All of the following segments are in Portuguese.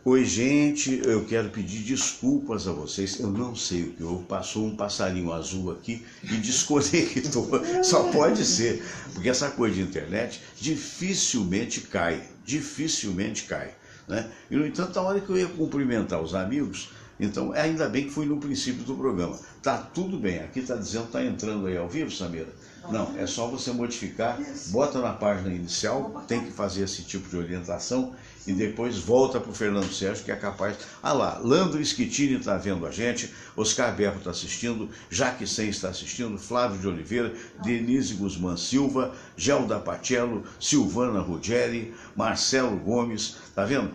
Oi, gente, eu quero pedir desculpas a vocês. Eu não sei o que houve, passou um passarinho azul aqui e desconectou. Só pode ser, porque essa coisa de internet dificilmente cai, né? E, no entanto, na hora que eu ia cumprimentar os amigos, então, ainda bem que fui no princípio do programa. Tá tudo bem, aqui tá dizendo que tá entrando aí ao vivo, Samira? Não, é só você modificar, bota na página inicial, tem que fazer esse tipo de orientação e depois volta para o Fernando Sérgio, que é capaz... Ah lá, Landro Schettini está vendo a gente, Oscar Berro está assistindo, Jaque Sen está assistindo, Flávio de Oliveira, Denise Guzmán Silva, Gelda Pacello, Silvana Ruggeri, Marcelo Gomes, tá vendo?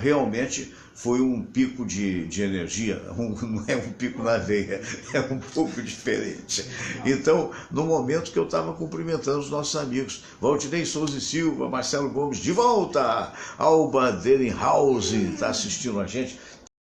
Realmente foi um pico de energia, não é um pico na veia, é um pouco diferente. Então, no momento que eu estava cumprimentando os nossos amigos, Valdinei Souza e Silva, Marcelo Gomes, de volta, Alba Derinhausen está assistindo a gente,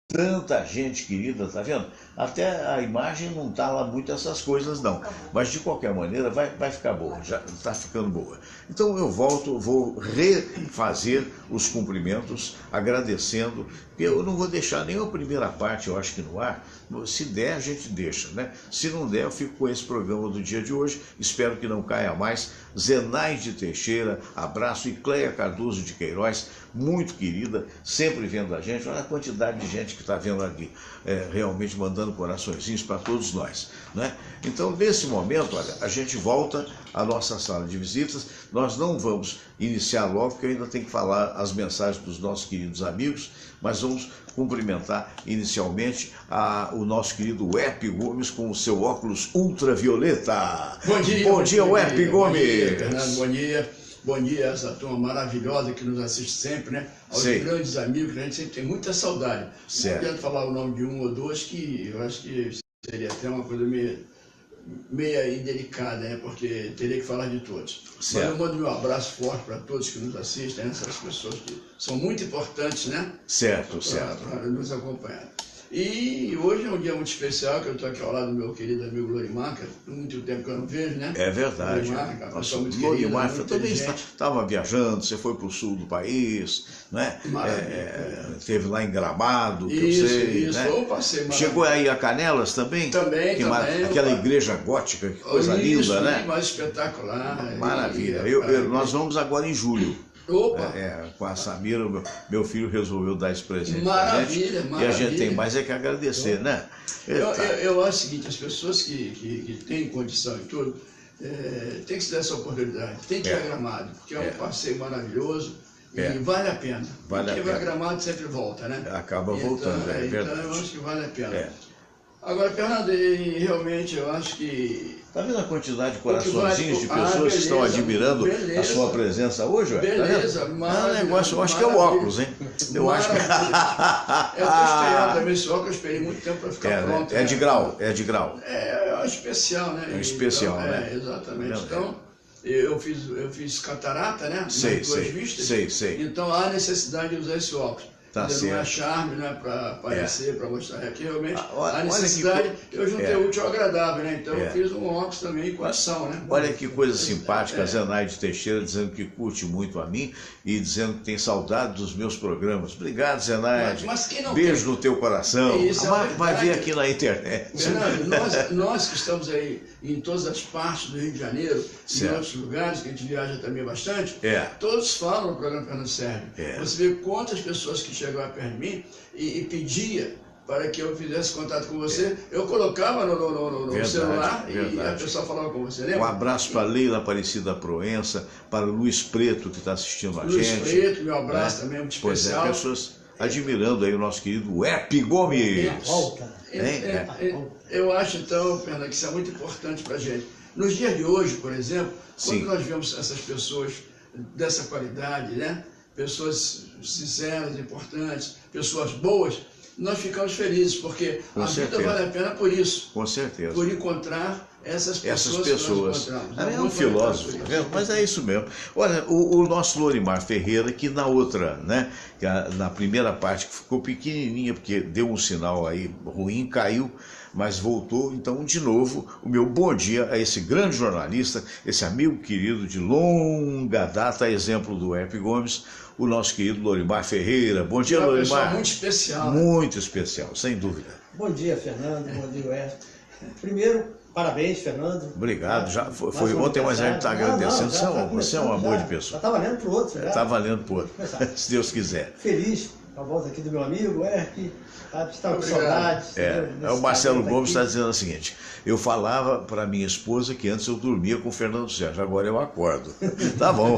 tanta gente querida, tá vendo? Até a imagem não tá lá muito essas coisas não, mas de qualquer maneira vai ficar boa, já está ficando boa. Então eu volto, vou refazer os cumprimentos, agradecendo, eu não vou deixar nem a primeira parte, eu acho que no ar, se der a gente deixa, né? Se não der eu fico com esse programa do dia de hoje, espero que não caia mais. Zenaide Teixeira, abraço, e Cleia Cardoso de Queiroz, muito querida, sempre vendo a gente, olha a quantidade de gente que está vendo aqui, realmente mandando coraçõezinhos para todos nós, né? Então, nesse momento, olha, a gente volta à nossa sala de visitas, nós não vamos iniciar logo, porque eu ainda tenho que falar as mensagens dos nossos queridos amigos, mas vamos cumprimentar inicialmente o nosso querido Wep Gomes com o seu óculos ultravioleta. Bom dia, Wep Gomes. Bom dia, Fernando, bom dia. Bom dia a essa turma maravilhosa que nos assiste sempre, né? Aos grandes amigos, que a gente sempre tem muita saudade. Não quero falar o nome de um ou dois, que eu acho que seria até uma coisa meia indelicada, né? Porque teria que falar de todos. Mas eu mando meu abraço forte para todos que nos assistem, essas pessoas que são muito importantes, né? Certo. Para nos acompanhar. E hoje é um dia muito especial, que eu estou aqui ao lado do meu querido amigo Lorimar, que há muito tempo que eu não vejo, né? É verdade. Nossa, Lorimar também estava viajando, você foi para o sul do país, né? Esteve lá em Gramado, que eu sei. Né? Eu passei. Chegou aí a Canelas também? Também. Aquela igreja gótica, que coisa linda, né? Mais espetacular. Maravilha. Nós vamos agora em julho. Com a Samira, meu filho resolveu dar esse presente pra gente. E a gente tem mais que agradecer, né? Eu acho o seguinte, as pessoas que têm condição e tudo, tem que se dar essa oportunidade, tem que ir a Gramado, porque é um passeio maravilhoso e vale a pena. Quem vai a Gramado sempre volta, né? Acaba voltando, é verdade. Então eu acho que vale a pena. Agora, Fernando, realmente eu acho que... Tá vendo a quantidade de coraçõezinhos de pessoas que estão admirando a sua presença hoje? Beleza, negócio, eu acho que é o óculos, hein? Eu acho que... Eu estou estreando também esse óculos, eu esperei muito tempo para ficar pronto. É de grau, é de grau. É especial, né? É especial, então, né? Exatamente. Então, eu fiz catarata, né? Sei. Então há necessidade de usar esse óculos. Tá certo. Não é charme, né, para aparecer, para mostrar. Aqui realmente a necessidade, eu juntei o útil ao agradável, né? Então eu fiz um óculos também com ação, né? Olha que coisa simpática, a Zenaide Teixeira dizendo que curte muito a mim e dizendo que tem saudade dos meus programas. Obrigado, Zenaide. Mas quem não Beijo tem? No teu coração. Vai ver aqui na internet. Fernando, nós que estamos aí em todas as partes do Rio de Janeiro, em outros lugares, que a gente viaja também bastante, todos falam no programa Fernando Sérgio. Você vê quantas pessoas que chegou perto de mim e pedia para que eu fizesse contato com você, eu colocava no celular e a pessoa falava com você, lembra? Um abraço para Leila Aparecida Proença, para Luiz Preto, que está astindo a gente. Luiz Preto, meu abraço também, muito especial. Pessoas admirando aí o nosso querido Wep Gomes. Eu acho, então, Fernando, que isso é muito importante para a gente. Nos dias de hoje, por exemplo, quando nós vemos essas pessoas dessa qualidade, né? Pessoas sinceras, importantes, pessoas boas, nós ficamos felizes, porque a vida vale a pena por isso. Com certeza. Por encontrar essas pessoas. É um filósofo, tá vendo? Mas é isso mesmo. Olha, o nosso Lorimar Ferreira, que na outra, né, na primeira parte, que ficou pequenininha, porque deu um sinal aí ruim, caiu, mas voltou. Então, de novo, o meu bom dia a esse grande jornalista, esse amigo querido de longa data, exemplo do Wep Gomes, o nosso querido Lorimar Ferreira. Bom dia, É uma Lorimar. pessoa muito especial. Né? Muito especial, sem dúvida. Bom dia, Fernando. Bom dia, Wes. Primeiro, parabéns, Fernando. Obrigado. Já foi ontem, mas a gente está agradecendo. Você é um amor de pessoa. Está valendo para o outro. Está valendo para o outro, se Deus quiser. Feliz com a volta aqui do meu amigo, Erk. Está com saudades. O Marcelo Gomes está dizendo o seguinte: eu falava para minha esposa que antes eu dormia com o Fernando Sérgio, agora eu acordo. Tá bom.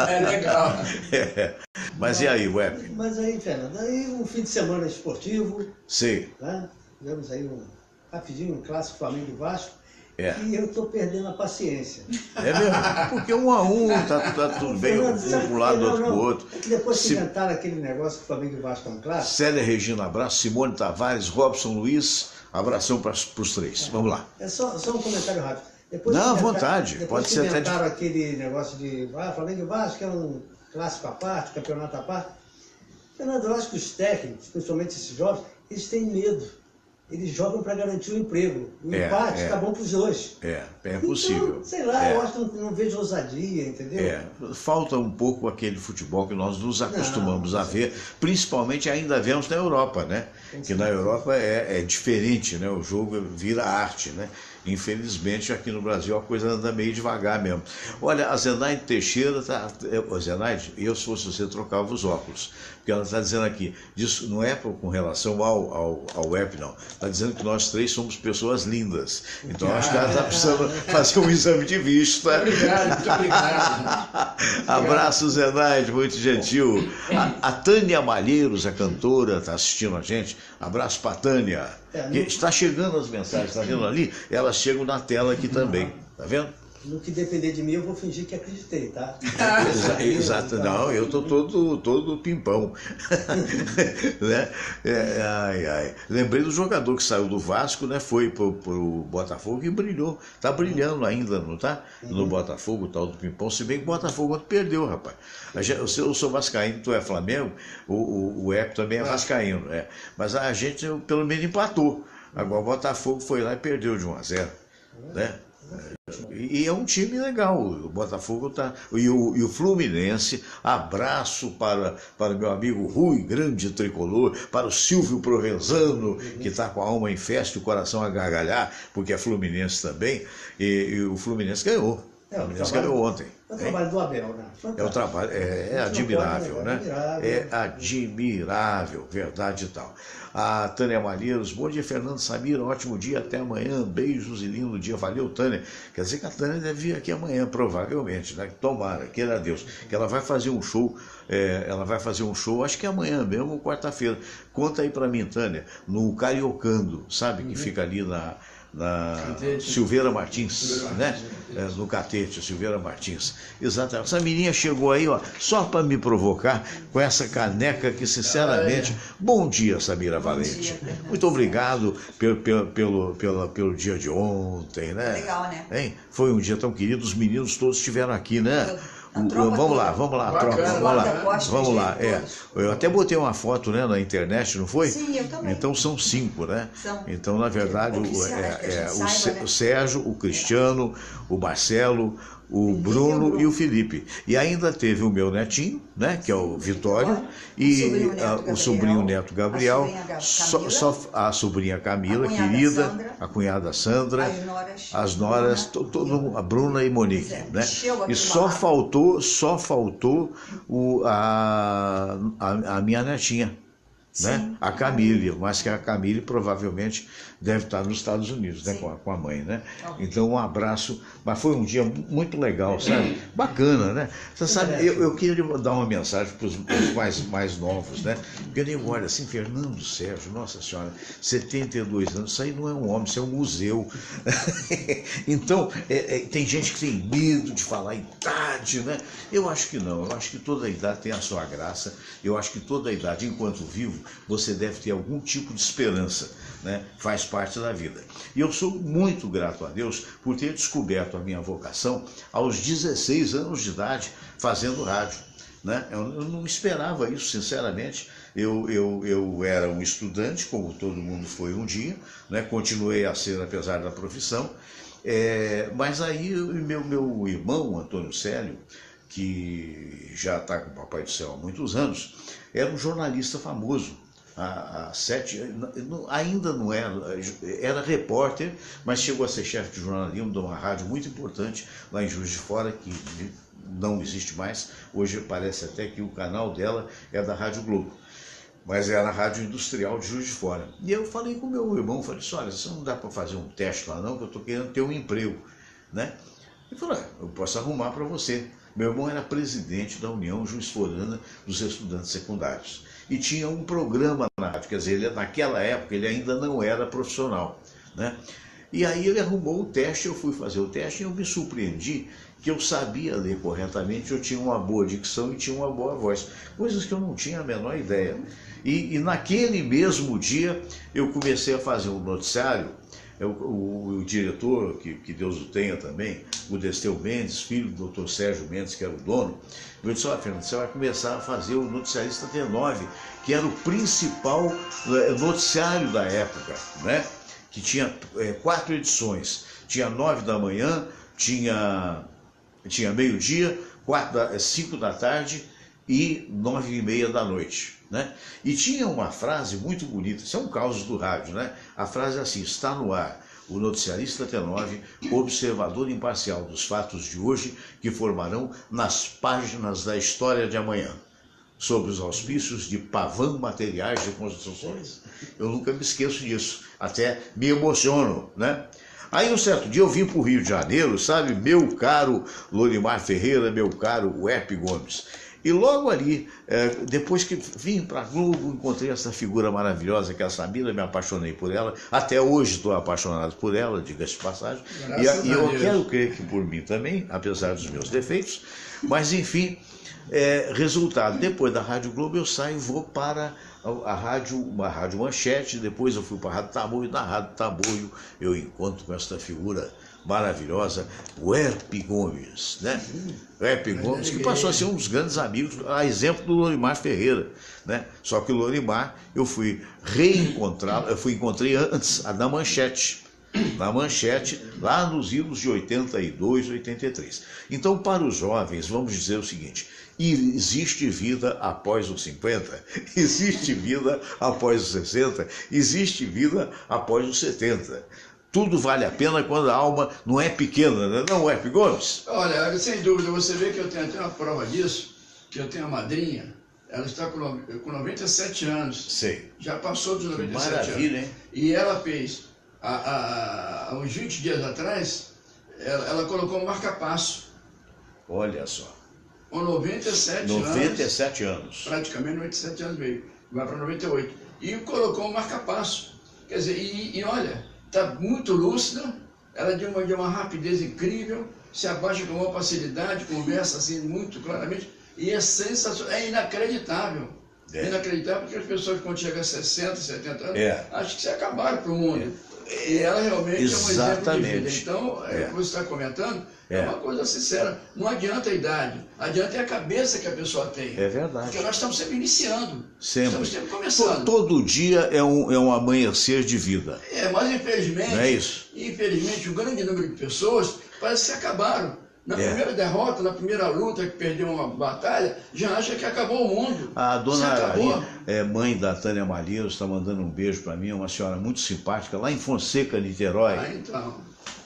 É legal. Mas e aí, Web? Mas aí, Fernando, aí um fim de semana esportivo. Sim. Né? Tivemos aí rapidinho um clássico Flamengo e Vasco. É. E eu estou perdendo a paciência. É mesmo? Porque 1-1, tá tudo bem, um para um lado, outro para o outro. É que depois que inventaram aquele negócio que o Flamengo e Vasco é um clássico. Célia Regina, abraço. Simone Tavares, Robson Luiz, abração para os três. Vamos lá. É só um comentário rápido. Depois não, à vontade. Depois pode ser até. Inventaram aquele negócio de Flamengo e Vasco, que é um clássico à parte, campeonato à parte. Fernando, eu acho que os técnicos, principalmente esses jovens, eles têm medo. Eles jogam para garantir o emprego. O empate está bom para os dois. É possível. Então, sei lá, eu acho que não vejo ousadia, entendeu? Falta um pouco aquele futebol que nós nos acostumamos a ver, principalmente ainda vemos na Europa, né? Que na Europa é diferente, né? O jogo vira arte, né? Infelizmente, aqui no Brasil a coisa anda meio devagar mesmo. Olha, a Zenaide Teixeira Zenaide, eu se fosse você trocava os óculos. Porque ela está dizendo aqui, disso não é com relação ao web, não. Está dizendo que nós três somos pessoas lindas. Então acho que ela está precisando fazer um exame de vista. Muito obrigado. Abraço, Zenaide, muito gentil. A Tânia Malheiros, a cantora, está assistindo a gente. Abraço para a Tânia. Está chegando as mensagens, está vendo ali? Elas chegam na tela aqui também, tá vendo? No que depender de mim, eu vou fingir que acreditei, tá? Exato, não, eu tô todo pimpão. Né? Lembrei do jogador que saiu do Vasco, né? Foi pro Botafogo e brilhou. Tá brilhando ainda, não tá? No Botafogo, o tal do pimpão. Se bem que o Botafogo perdeu, rapaz. Eu sou vascaíno, tu é Flamengo, o Eco também é vascaíno. Mas a gente pelo menos empatou. Agora o Botafogo foi lá e perdeu de 1-0. Né? E é um time legal, o Botafogo tá. E o Fluminense, abraço para meu amigo Rui, grande tricolor, para o Silvio Provenzano, que está com a alma em festa e o coração a gargalhar, porque é Fluminense também, e o Fluminense ganhou. O Fluminense ganhou ontem. É o trabalho do Abel, né? É o trabalho, é admirável, né? É admirável, verdade e tal. A Tânia Malheiros, bom dia, Fernando Samira, ótimo dia, até amanhã, beijos e lindo dia, valeu, Tânia. Quer dizer que a Tânia deve vir aqui amanhã, provavelmente, né? Tomara, queira Deus, que ela vai fazer um show, acho que amanhã mesmo, ou quarta-feira. Conta aí pra mim, Tânia, no Cariocando, sabe, que fica ali na Silveira Martins, né? No Catete, Silveira Martins. Exatamente. Essa menina chegou aí, ó, só para me provocar com essa caneca que, sinceramente, bom dia, Samira Valente. Muito obrigado pelo dia de ontem, né? Legal, né? Hein? Foi um dia tão querido, os meninos todos estiveram aqui, né? Vamos lá, troca, vamos lá. Eu até botei uma foto, né, na internet, não foi? Sim, eu também. Então são 5, né? Então, na verdade, o né? Sérgio, o Cristiano, o Marcelo, o Bruno e o Felipe. E ainda teve o meu netinho, né, que é o Vitório, e o sobrinho neto Gabriel, a sobrinha Camila, querida, a cunhada Sandra, as noras, a Bruna e Monique, né? E só faltou a minha netinha, né? A Camille, mas que a Camille provavelmente deve estar nos Estados Unidos, né? Com a mãe, né? Então um abraço, mas foi um dia muito legal, sabe? Bacana, né? Você sabe, eu queria dar uma mensagem para os mais novos, né? Porque eu digo, olha, assim, Fernando Sérgio, nossa senhora, 72 anos, isso aí não é um homem, isso é um museu. Então, tem gente que tem medo de falar idade, né? Eu acho que não, eu acho que toda idade tem a sua graça, eu acho que toda idade, enquanto vivo, você deve ter algum tipo de esperança, né? Faz parte da vida. E eu sou muito grato a Deus por ter descoberto a minha vocação aos 16 anos de idade, fazendo rádio, né? Eu não esperava isso, sinceramente. Eu era um estudante, como todo mundo foi um dia, né? Continuei a ser, apesar da profissão. Mas aí meu irmão, Antônio Célio, que já está com o Papai do Céu há muitos anos, era um jornalista famoso. Ainda não era repórter, mas chegou a ser chefe de jornalismo de uma rádio muito importante lá em Juiz de Fora, que não existe mais. Hoje parece até que o canal dela é da Rádio Globo, mas era a Rádio Industrial de Juiz de Fora. E eu falei com o meu irmão, falei assim, olha, isso não dá para fazer um teste lá não, que eu estou querendo ter um emprego, né? Ele falou, eu posso arrumar para você. Meu irmão era presidente da União Juiz-Forana dos Estudantes Secundários. E tinha um programa na rádio, quer dizer, naquela época ele ainda não era profissional, né? E aí ele arrumou o teste, eu fui fazer o teste e eu me surpreendi que eu sabia ler corretamente, eu tinha uma boa dicção e tinha uma boa voz, coisas que eu não tinha a menor ideia. E naquele mesmo dia eu comecei a fazer um noticiário. O diretor, que Deus o tenha também, o Desteu Mendes, filho do Dr. Sérgio Mendes, que era o dono, eu disse, olha, Fernando, você vai começar a fazer o Noticiarista T9, que era o principal noticiário da época, né? Que tinha 4 edições, tinha 9 da manhã, tinha meio-dia, 5 da tarde e 9h30 da noite. Né? E tinha uma frase muito bonita, isso é um caos do rádio, né? A frase é assim, está no ar o Noticiarista T9, observador imparcial dos fatos de hoje que formarão nas páginas da história de amanhã, sob os auspícios de Pavan Materiais de Construções. Eu nunca me esqueço disso, até me emociono, né? Aí um certo dia eu vim para o Rio de Janeiro, sabe, meu caro Lorimar Ferreira, meu caro Herpe Gomes. E logo ali, depois que vim para a Globo, encontrei essa figura maravilhosa que é a Samira, me apaixonei por ela. Até hoje estou apaixonado por ela, diga-se de passagem. E eu quero crer que por mim também, apesar dos meus defeitos. Mas enfim, resultado, depois da Rádio Globo eu saio e vou para uma rádio Manchete, depois eu fui para a Rádio Tamoio, na Rádio Tamoio eu encontro com esta figura maravilhosa, o Herpe Gomes, né? O Herpe Gomes, que passou a ser um dos grandes amigos, a exemplo do Lorimar Ferreira, né? Só que o Lorimar, eu fui reencontrá-lo, encontrei antes, na Manchete, lá nos idos de 82, 83. Então, para os jovens, vamos dizer o seguinte, existe vida após os 50, existe vida após os 60, existe vida após os 70. Tudo vale a pena quando a alma não é pequena, né? Não é, Gomes? Olha, sem dúvida, você vê que eu tenho até uma prova disso, que eu tenho a madrinha, ela está com 97 anos. Sei. Já passou dos 97 Maravilha, anos. Hein? E ela fez, há uns 20 dias atrás, ela colocou um marca-passo. Olha só. Com 97 anos. Praticamente 97 anos meio. Vai para 98. E colocou um marca-passo. Quer dizer, e olha, está muito lúcida, ela é de uma rapidez incrível, se abaixa com uma facilidade, conversa assim muito claramente, e é sensacional, é inacreditável. É inacreditável porque as pessoas quando chegam a 60, 70 anos, acham que se acabaram para o mundo. E ela realmente Exatamente. É um exemplo de vida. Então, o que você está comentando é uma coisa sincera. Não adianta a idade, adianta a cabeça que a pessoa tem. É verdade. Porque nós estamos sempre iniciando. Sempre. Estamos sempre começando. Todo dia é um amanhecer de vida. Mas infelizmente, não é isso? Infelizmente, um grande número de pessoas parece que acabaram. Na primeira derrota, na primeira luta, que perdeu uma batalha, já acha que acabou o mundo. A dona mãe da Tânia Malheiro, está mandando um beijo para mim, uma senhora muito simpática, lá em Fonseca, Niterói. Então.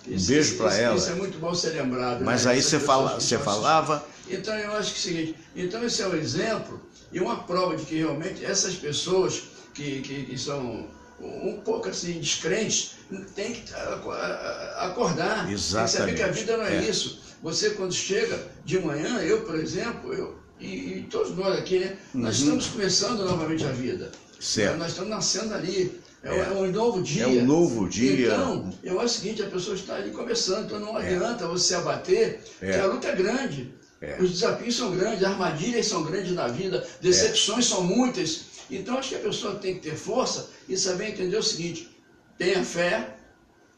Um beijo para ela. Isso é muito bom ser lembrado. Mas aí você falava... Então eu acho que é o seguinte, então esse é um exemplo e uma prova de que realmente essas pessoas que são um pouco assim descrentes, tem que acordar. Exatamente. Tem que saber que a vida não é isso. Você quando chega de manhã, eu por exemplo, e todos nós aqui, né? Nós estamos começando novamente a vida. Certo. Nós estamos nascendo ali. É um novo dia. É um novo dia. Então, eu acho o seguinte, a pessoa está ali começando, então não adianta você abater, porque a luta é grande. Os desafios são grandes, as armadilhas são grandes na vida, decepções são muitas. Então, acho que a pessoa tem que ter força e saber entender o seguinte, tenha fé,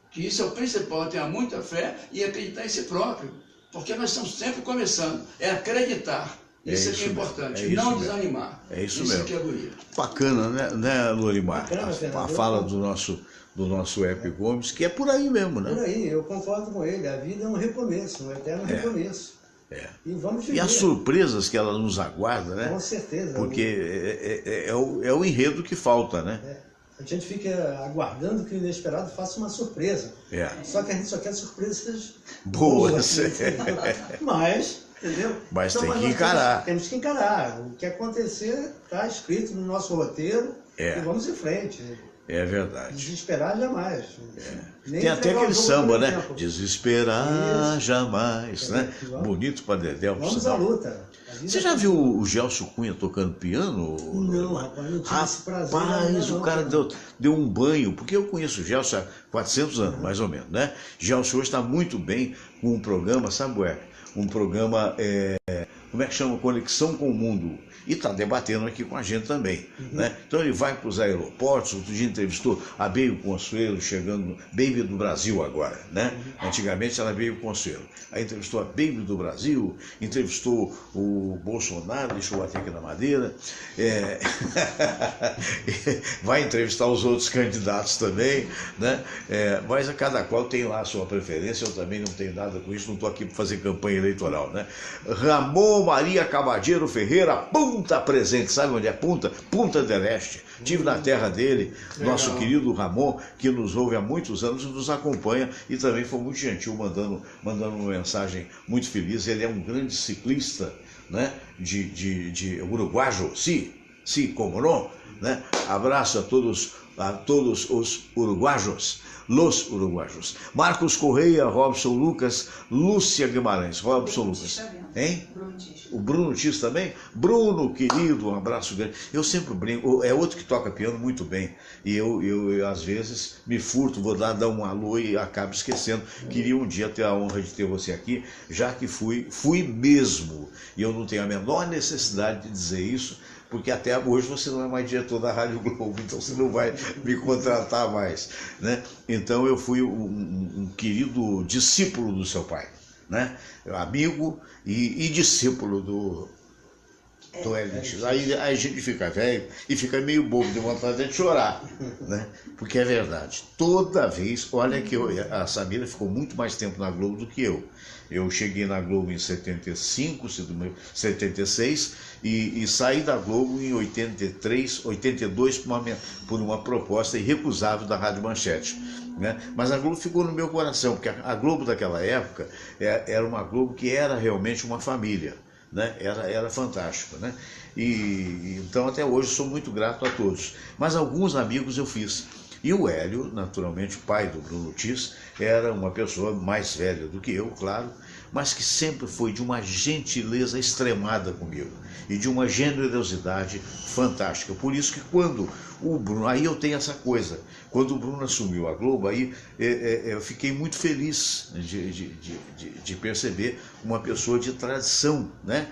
que isso é o principal, tenha muita fé e acreditar em si próprio. Porque nós estamos sempre começando, é acreditar. Isso é que é importante, não desanimar. É isso mesmo. Isso que é bonito. Bacana, né, Lorimar? A fala do nosso Herpe Gomes, que é por aí mesmo, né? Por aí, eu concordo com ele. A vida é um recomeço, um eterno recomeço. E vamos viver. E as surpresas que ela nos aguarda, né? Com certeza. Porque é o enredo que falta, né? A gente fica aguardando que o inesperado faça uma surpresa. Só que a gente só quer surpresas boas. Mas, entendeu? Mas então, tem que encarar. Temos que encarar. O que acontecer está escrito no nosso roteiro e vamos em frente. É verdade. Desesperar jamais. Tem até aquele samba, né? Desesperar jamais, né? Bonito para Dedéu. Vamos à luta. Você já viu o Gelson Cunha tocando piano? Não, rapaz, não tive esse prazer. Rapaz, o cara deu um banho, porque eu conheço o Gelson há 400 anos, mais ou menos, né? Gelson hoje está muito bem com um programa, sabe, um programa, como é que chama? Conexão com o Mundo. E está debatendo aqui com a gente também, né? Então ele vai para os aeroportos. Outro dia entrevistou a Baby Consuelo, chegando, Baby do Brasil agora, né? Antigamente era Baby Consuelo. Aí entrevistou a Baby do Brasil, entrevistou o Bolsonaro, deixa eu bater aqui na madeira, vai entrevistar os outros candidatos também, né? Mas a cada qual tem lá a sua preferência. Eu também não tenho nada com isso, não estou aqui para fazer campanha eleitoral, né? Ramon Maria Cabadeiro Ferreira, Punta presente, sabe onde é Punta? Punta del Este. Estive na terra dele, nosso querido Ramon, que nos ouve há muitos anos e nos acompanha, e também foi muito gentil, mandando uma mensagem muito feliz. Ele é um grande ciclista, né? de uruguaio, sim, como não, né? Abraço a todos os uruguaios. Los uruguaios. Marcos Correia, Robson Lucas, Lúcia Guimarães. Robson Lucas. Hein? O Bruno Tis também? Bruno, querido, um abraço grande. Eu sempre brinco, é outro que toca piano muito bem. E eu às vezes, me furto, vou dar um alô e acabo esquecendo. Queria um dia ter a honra de ter você aqui, já que fui mesmo. E eu não tenho a menor necessidade de dizer isso, porque até hoje você não é mais diretor da Rádio Globo, então você não vai me contratar mais, né? Então eu fui um querido discípulo do seu pai, né? Amigo e discípulo do LX. Aí a gente fica velho e fica meio bobo, de vontade de chorar, né? Porque é verdade. Toda vez, olha que a Samira ficou muito mais tempo na Globo do que eu. Eu cheguei na Globo em 75, 76 e saí da Globo em 83, 82 por uma proposta irrecusável da Rádio Manchete, né? Mas a Globo ficou no meu coração, porque a Globo daquela época era uma Globo que era realmente uma família, né? Era fantástico, né? E então até hoje sou muito grato a todos. Mas alguns amigos eu fiz. E o Hélio, naturalmente, pai do Bruno Tis, era uma pessoa mais velha do que eu, claro, mas que sempre foi de uma gentileza extremada comigo e de uma generosidade fantástica. Por isso que quando o Bruno, aí eu tenho essa coisa, quando o Bruno assumiu a Globo, aí eu fiquei muito feliz de perceber uma pessoa de tradição, né?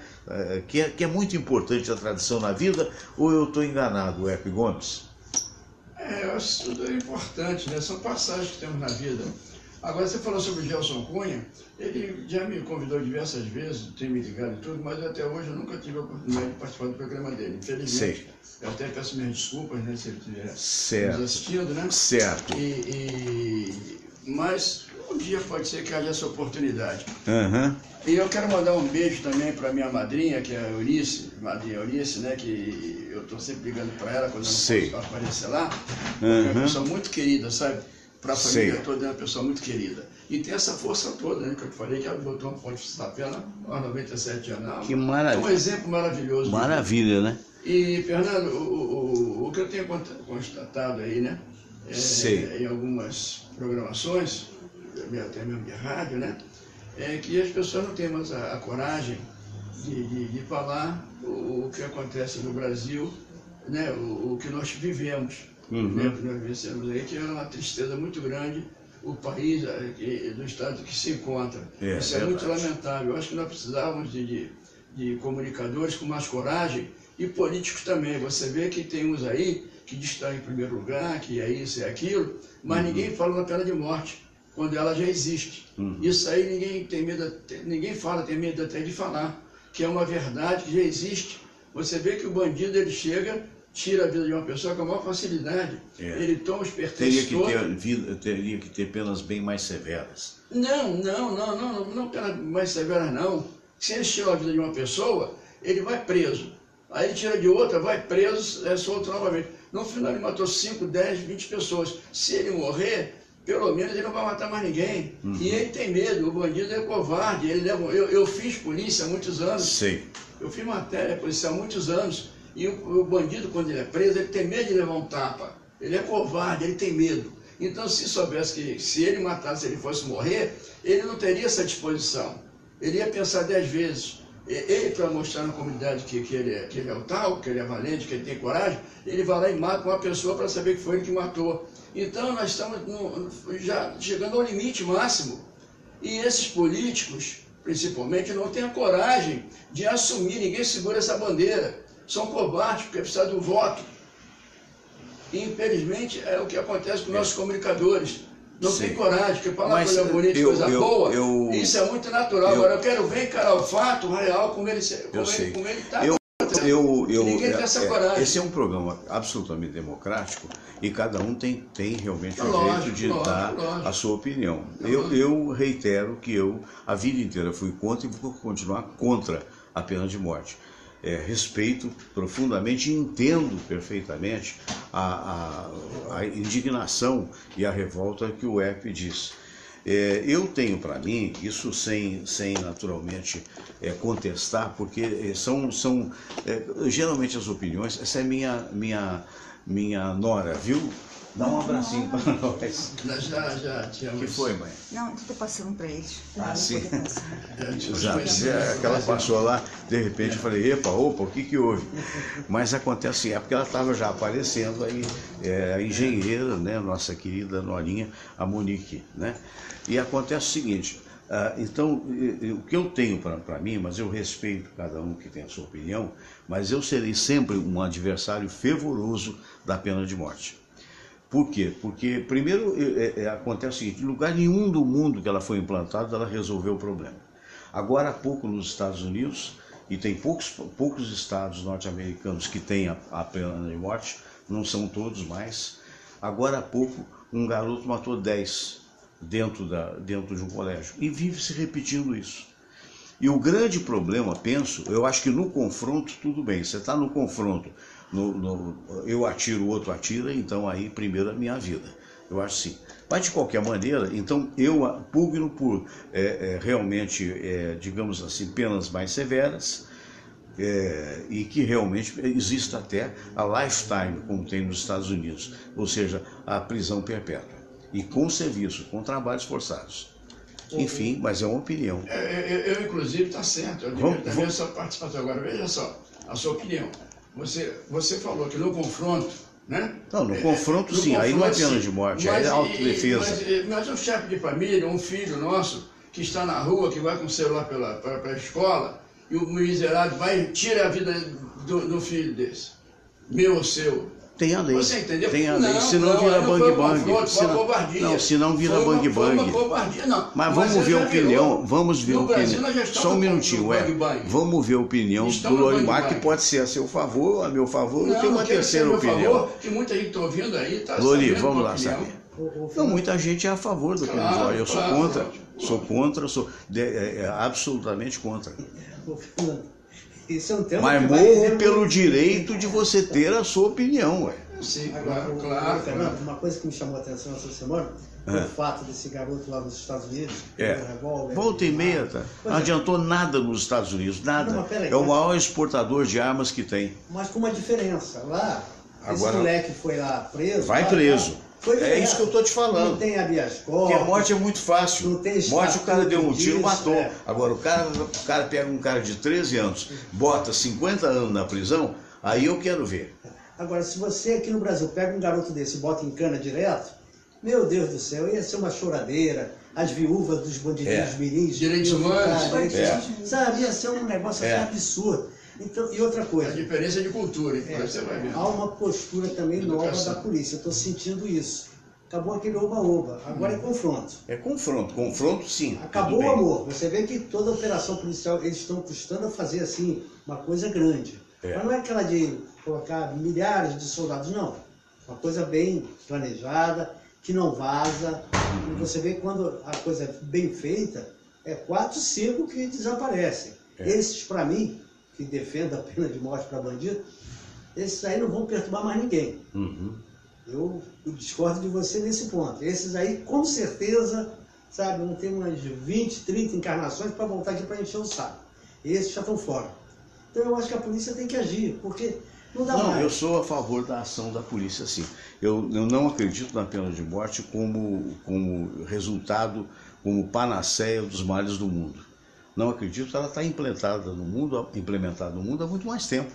Que é muito importante a tradição na vida, ou eu estou enganado, Epe Gomes? Eu acho que tudo é importante, né? São passagens que temos na vida. Agora, você falou sobre o Gelson Cunha, ele já me convidou diversas vezes, tem me ligado e tudo, mas até hoje eu nunca tive a oportunidade de participar do programa dele, infelizmente. Eu até peço minhas desculpas, né, se ele estiver nos assistindo, né? Certo. Mas um dia pode ser que haja essa oportunidade. Uhum. E eu quero mandar um beijo também para minha madrinha, que é a Eunice, madrinha Eunice, né, que eu estou sempre ligando para ela quando eu não posso aparecer lá. É uma pessoa muito querida, sabe? Para a família toda, é uma pessoa muito querida. E tem essa força toda, né, que eu te falei, que ela botou uma ponte de sapena aos 97 anos. Que maravilha. É um exemplo maravilhoso. Maravilha, né? E, Fernando, o que eu tenho constatado aí, né, em algumas programações, até mesmo de rádio, né, é que as pessoas não têm mais a coragem de falar o que acontece no Brasil, né, o que nós vivemos. Né, que nós vencemos aí, que é uma tristeza muito grande o país do estado que se encontra. Isso é muito lamentável. Eu acho que nós precisávamos de comunicadores com mais coragem e políticos também. Você vê que tem uns aí que estão em primeiro lugar, que é isso e aquilo, mas ninguém fala na pena de morte, quando ela já existe. Isso aí ninguém tem medo, ninguém fala, tem medo até de falar, que é uma verdade que já existe. Você vê que o bandido, ele chega, tira a vida de uma pessoa com a maior facilidade. Ele toma os pertences teria que ter penas bem mais severas. Não penas mais severas não. Se eles tiram a vida de uma pessoa, ele vai preso. Aí ele tira de outra, vai preso, é solto novamente. No final ele matou 5, 10, 20 pessoas. Se ele morrer, pelo menos ele não vai matar mais ninguém. E ele tem medo, o bandido é covarde. Ele leva... eu fiz polícia há muitos anos. Sei. Eu fiz matéria policial há muitos anos. E o bandido, quando ele é preso, ele tem medo de levar um tapa. Ele é covarde, ele tem medo. Então, se soubesse que se ele matasse, se ele fosse morrer, ele não teria essa disposição. Ele ia pensar 10 vezes. Ele, para mostrar na comunidade que ele é o tal, que ele é valente, que ele tem coragem, ele vai lá e mata uma pessoa para saber que foi ele que matou. Então, nós estamos já chegando ao limite máximo. E esses políticos, principalmente, não têm a coragem de assumir, ninguém segura essa bandeira. São covardes, porque precisa do voto. E, infelizmente, é o que acontece com nossos comunicadores. Não tem coragem, porque falar coisa bonita, coisa boa, isso é muito natural. Agora, eu quero ver encarar o fato real como ele está. Ninguém tem essa coragem. Esse é um programa absolutamente democrático e cada um tem realmente o direito de dar a sua opinião. Eu reitero que eu, a vida inteira, fui contra e vou continuar contra a pena de morte. Respeito profundamente e entendo perfeitamente a indignação e a revolta que o EP diz. Eu tenho para mim, isso sem naturalmente contestar, porque são geralmente as opiniões, essa é minha nora, viu? Dá um abracinho para nós. Nós já tínhamos... O que foi, mãe? Não, estou passando para eles. Sim. Exato. Aquela passou lá, de repente eu falei, opa, o que houve? Mas acontece assim, porque ela estava já aparecendo aí, a engenheira, né, nossa querida Norinha, a Monique, né? E acontece o seguinte, então, o que eu tenho para mim, mas eu respeito cada um que tem a sua opinião, mas eu serei sempre um adversário fervoroso da pena de morte. Por quê? Porque, primeiro, acontece o seguinte, em lugar nenhum do mundo que ela foi implantada, ela resolveu o problema. Agora há pouco nos Estados Unidos, e tem poucos estados norte-americanos que têm a pena de morte, não são todos mais, agora há pouco um garoto matou 10 dentro de um colégio, e vive se repetindo isso. E o grande problema, eu acho que no confronto tudo bem, você está no confronto, eu atiro, o outro atira, então aí primeiro a minha vida, eu acho sim. Mas de qualquer maneira, então eu pugno por realmente, digamos assim, penas mais severas, e que realmente exista até a lifetime, como tem nos Estados Unidos, ou seja, a prisão perpétua, e com serviço, com trabalhos forçados. Enfim, mas é uma opinião. Eu inclusive, está certo, eu digo também a sua participação. Agora, veja só, a sua opinião. Você falou que no confronto, né? Não, no confronto sim, aí não é pena de morte, aí é autodefesa. Mas um chefe de família, um filho nosso, que está na rua, que vai com o celular para a escola, e o miserável vai e tira a vida do filho desse, meu ou seu. Tem a lei. Você entendeu? Tem a lei, senão vira bang-bang. Não, senão vira bang-bang. Foi uma covardia, não. Mas vamos ver a opinião, só um minutinho, vamos ver a opinião do Lorimar, que pode ser a seu favor, a meu favor, eu tenho uma terceira opinião. Que muita gente está ouvindo aí, está Lori, vamos lá saber. Não, muita gente é a favor do pena de morte, eu sou contra, sou absolutamente contra. Isso é um tema. Mas morro pelo direito de você ter a sua opinião, ué. Sim, claro. Fernando, uma coisa que me chamou a atenção essa semana, o fato desse garoto lá nos Estados Unidos, revólver. Volta e meia, tá? Não adiantou nada nos Estados Unidos, nada. Não, é o maior exportador de armas que tem. Mas com uma diferença, lá, esse moleque foi lá preso. Vai preso. Isso que eu tô te falando. Não tem habeas corpus. Porque a morte é muito fácil. Não tem morte, o cara deu um tiro, matou. Agora, o cara pega um cara de 13 anos, bota 50 anos na prisão, aí eu quero ver. Agora, se você aqui no Brasil pega um garoto desse e bota em cana direto, meu Deus do céu, ia ser uma choradeira. As viúvas dos bandidinhos mirins. Direitos humanos. Sabe, ia ser um negócio assim absurdo. Então, e outra coisa. A diferença de cultura, então você vai ver. Há uma postura também nova da polícia, eu estou sentindo isso. Acabou aquele oba-oba, agora é confronto. É confronto sim. Acabou o amor. Você vê que toda operação policial, eles estão custando a fazer assim, uma coisa grande. Mas não é aquela de colocar milhares de soldados, não. Uma coisa bem planejada, que não vaza. E você vê que quando a coisa é bem feita, 4, 5 que desaparecem. Esses, para mim, que defendem a pena de morte para bandido, esses aí não vão perturbar mais ninguém. Eu discordo de você nesse ponto. Esses aí, com certeza, sabe, não tem umas 20, 30 encarnações para voltar aqui para encher o saco. Esses já estão fora. Então eu acho que a polícia tem que agir, porque não dá mais. Eu sou a favor da ação da polícia, sim. Eu não acredito na pena de morte como resultado, como panaceia dos males do mundo. Não acredito, ela está implementada no mundo há muito mais tempo.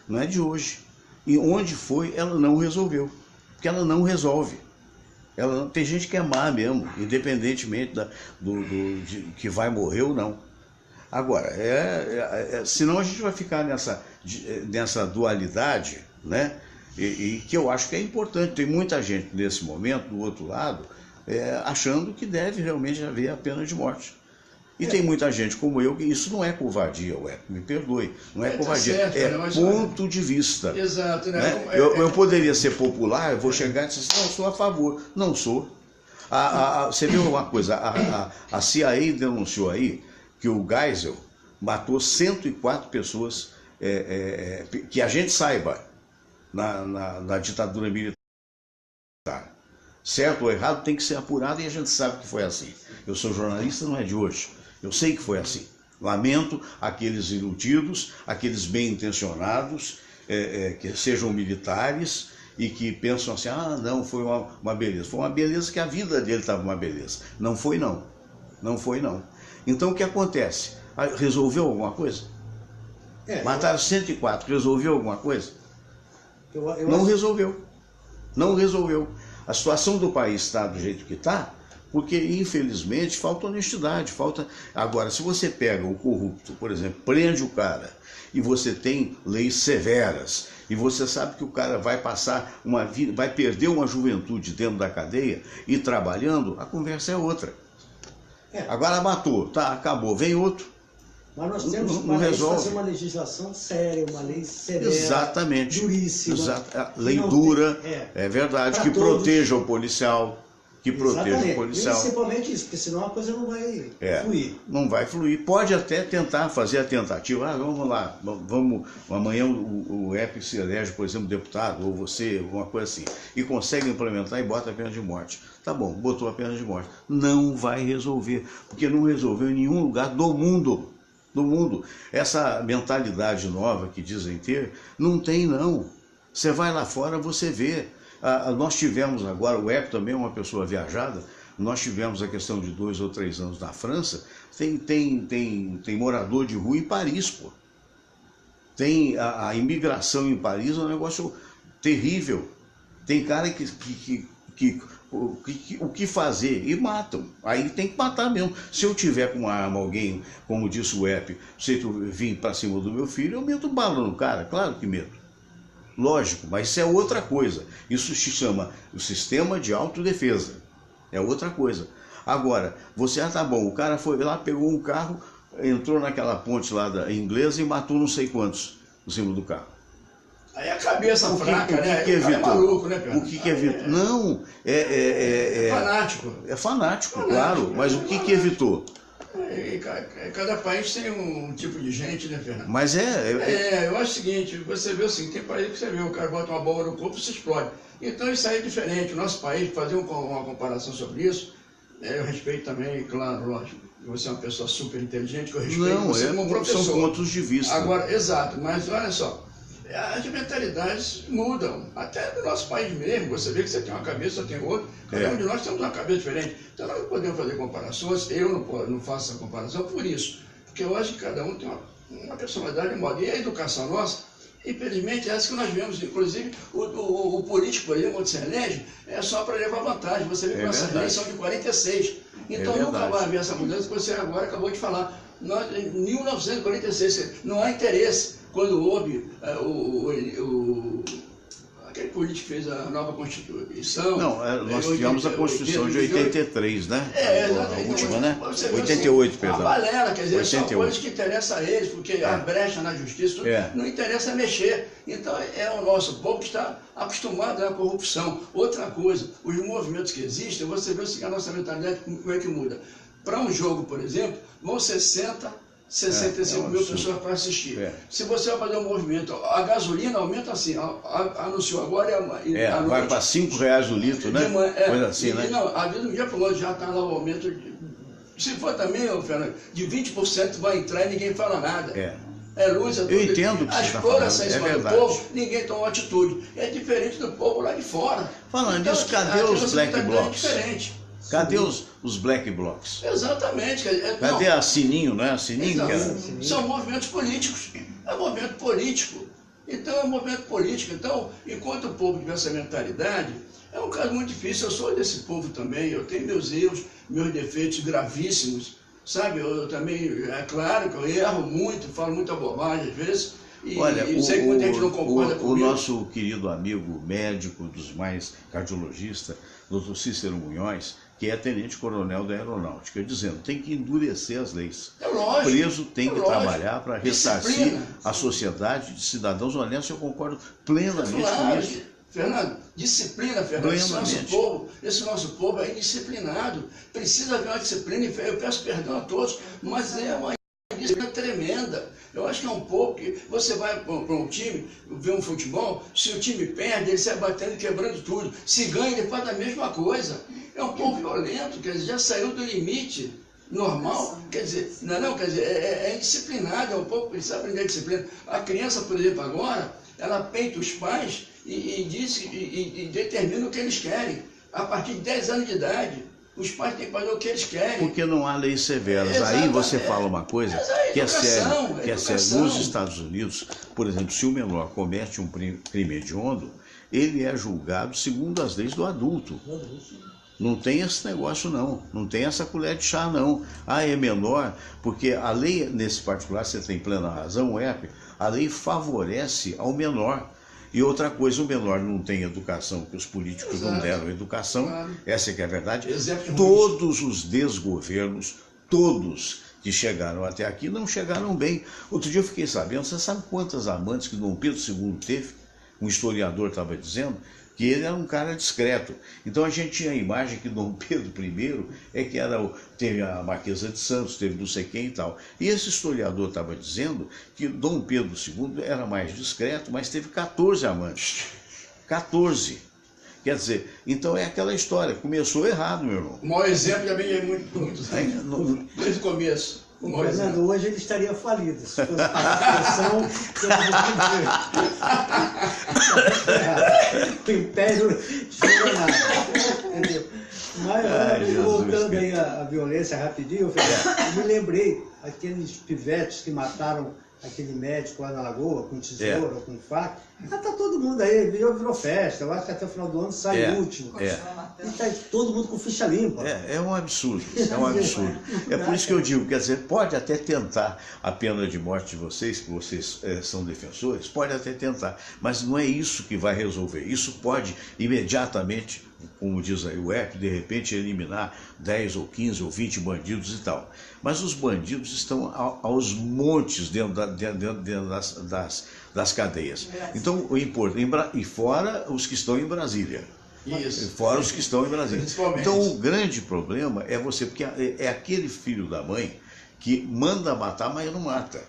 Não é de hoje. E onde foi, ela não resolveu. Porque ela não resolve. Tem gente que é má mesmo, independentemente de que vai morrer ou não. Agora, senão a gente vai ficar nessa dualidade, né? E que eu acho que é importante. Tem muita gente nesse momento, do outro lado, achando que deve realmente haver a pena de morte. E tem muita gente como eu que isso não é covardia, me perdoe, não é covardia, certo, ponto de vista. Exato, né? Eu poderia ser popular, eu vou chegar e dizer assim, não, eu sou a favor. Não sou. Você viu uma coisa, a CIA denunciou aí que o Geisel matou 104 pessoas, que a gente saiba, na ditadura militar. Certo ou errado tem que ser apurado e a gente sabe que foi assim. Eu sou jornalista, não é de hoje. Eu sei que foi assim. Lamento aqueles iludidos, aqueles bem intencionados, que sejam militares e que pensam assim, não, foi uma beleza. Foi uma beleza que a vida dele estava uma beleza. Não foi não. Não foi não. Então o que acontece? Resolveu alguma coisa? Mataram 104, resolveu alguma coisa? Não resolveu. Não resolveu. A situação do país está do jeito que está, porque, infelizmente, falta honestidade, falta... Agora, se você pega o corrupto, por exemplo, prende o cara, e você tem leis severas, e você sabe que o cara vai passar uma vida, vai perder uma juventude dentro da cadeia, e trabalhando, a conversa é outra. Agora matou, tá, acabou, vem outro. Mas nós temos que fazer uma legislação séria, uma lei severa, exatamente, duríssima. Lei dura, é verdade, que proteja o policial, Principalmente isso, porque senão a coisa não vai fluir. Não vai fluir. Pode até tentar fazer a tentativa, vamos lá, amanhã o EP se elege, por exemplo, deputado, ou você, alguma coisa assim, e consegue implementar e bota a pena de morte. Tá bom, botou a pena de morte. Não vai resolver, porque não resolveu em nenhum lugar do mundo. Essa mentalidade nova que dizem ter, não tem não. Você vai lá fora, você vê. Nós tivemos agora, o EP também é uma pessoa viajada, nós tivemos a questão de 2 ou 3 anos na França, tem morador de rua em Paris, pô. Tem a imigração em Paris, é um negócio terrível. Tem cara o que fazer? E matam. Aí tem que matar mesmo. Se eu tiver com uma arma, alguém, como disse o EP, se tu vir para cima do meu filho, eu meto bala no cara, claro que meto. Lógico, mas isso é outra coisa. Isso se chama o sistema de autodefesa. É outra coisa. Agora, tá bom, o cara foi lá, pegou um carro, entrou naquela ponte lá inglesa e matou não sei quantos em cima do carro. Aí a cabeça fraca, né? O que é maluco, né, Pedro? O que evitou? Não, é fanático. É fanático, claro, mas o que evitou? Cada país tem um tipo de gente, né, Fernando? Mas eu acho o seguinte, você vê assim, tem país que você vê, o cara bota uma bomba no corpo e se explode. Então isso aí é diferente. O nosso país, fazer uma comparação sobre isso, eu respeito também, claro, lógico. Você é uma pessoa super inteligente, que eu respeito você como professor. São pontos de vista. Agora, exato, mas olha só, as mentalidades mudam, até no nosso país mesmo, você vê que você tem uma cabeça, eu tenho outra, cada um de nós temos uma cabeça diferente, então nós não podemos fazer comparações, eu não faço essa comparação por isso, porque eu acho que cada um tem uma personalidade, um modo, e a educação nossa, infelizmente, é essa que nós vemos, inclusive o político, por exemplo, quando se elege, é só para levar vantagem, você vê que nossas leis são de 46, então nunca vai haver essa mudança que você agora acabou de falar. Em 1946, não há interesse. Quando houve aquele político que fez a nova Constituição... Não, nós tivemos a Constituição de 83, né? A última, né? 88, perdão. A balela, quer dizer, são coisas que interessam a eles, porque a brecha na justiça, não interessa mexer. Então, é o nosso povo que está acostumado à corrupção. Outra coisa, os movimentos que existem, você vê assim, a nossa mentalidade, como é que muda. Para um jogo, por exemplo, vão 60, 65 mil pessoas para assistir. Se você vai fazer um movimento, a gasolina aumenta assim, anunciou agora vai para R$5 o litro, né? Coisa assim, né? Não, a vida do dia para o outro já está lá o aumento. Se for também, Fernando, de 20% vai entrar e ninguém fala nada. Luz, eu entendo que a exploração em cima do povo, ninguém toma atitude. É diferente do povo lá de fora. Falando nisso, cadê os black blocs? Cadê os black blocs? Exatamente. Cadê a Sininho, né? A Sininho, são movimentos políticos. É movimento político. Então, é movimento político. Então, enquanto o povo tiver essa mentalidade, é um caso muito difícil. Eu sou desse povo também. Eu tenho meus erros, meus defeitos gravíssimos. Sabe? Eu também, é claro que eu erro muito, falo muita bobagem às vezes. Olha, sei que muita gente não concorda comigo. O nosso querido amigo médico dos mais cardiologista, Dr. Cícero Munhoz, que é tenente-coronel da Aeronáutica, dizendo tem que endurecer as leis. Lógico, o preso tem que trabalhar para ressarcir a sociedade de cidadãos honestos. Eu concordo plenamente com isso. Fernando, disciplina, Fernando. Esse nosso povo é indisciplinado. Precisa haver uma disciplina. Eu peço perdão a todos, mas é uma disciplina tremenda. Eu acho que é um povo que você vai para um time, ver um futebol, se o time perde, ele sai batendo e quebrando tudo. Se ganha, ele faz a mesma coisa. É um povo violento, quer dizer, já saiu do limite normal. Quer dizer, é indisciplinado, é um povo que precisa aprender a disciplina. A criança, por exemplo, agora, ela peita os pais e determina o que eles querem. A partir de 10 anos de idade, os pais têm que fazer o que eles querem. Porque não há leis severas. Aí você fala uma coisa que é séria. Que é séria. Nos Estados Unidos, por exemplo, se o menor comete um crime hediondo, ele é julgado segundo as leis do adulto. Não tem esse negócio não tem essa colher de chá não. É menor, porque a lei, nesse particular, você tem plena razão, a lei favorece ao menor. E outra coisa, o menor não tem educação, que os políticos não deram educação, essa é que é a verdade. Todos os desgovernos, todos que chegaram até aqui, não chegaram bem. Outro dia eu fiquei sabendo, você sabe quantas amantes que Dom Pedro II teve? Um historiador estava dizendo que ele era um cara discreto. Então a gente tinha a imagem que Dom Pedro I teve a Marquesa de Santos, teve não sei quem e tal. E esse historiador estava dizendo que Dom Pedro II era mais discreto, mas teve 14 amantes. 14. Quer dizer, então é aquela história, começou errado, meu irmão. O maior exemplo também é muito desde o começo. Fernando, hoje ele estaria falido, se fosse a o império desmoronado. Mas, voltando aí à violência rapidinho, eu me lembrei aqueles pivetes que mataram aquele médico lá na Lagoa, com tesoura, com faca. Tá todo mundo aí, virou festa. Eu acho que até o final do ano sai o último. E tá todo mundo com ficha limpa. É um absurdo, É por isso que eu digo, quer dizer, pode até tentar a pena de morte de vocês, que vocês são defensores, pode até tentar, mas não é isso que vai resolver. Isso pode imediatamente, como diz aí o de repente eliminar 10 ou 15 ou 20 bandidos e tal. Mas os bandidos estão aos montes dentro das cadeias. Então, e fora os que estão em Brasília. Isso. Fora os que estão em Brasília. Então, o grande problema é porque é aquele filho da mãe que manda matar, mas não mata.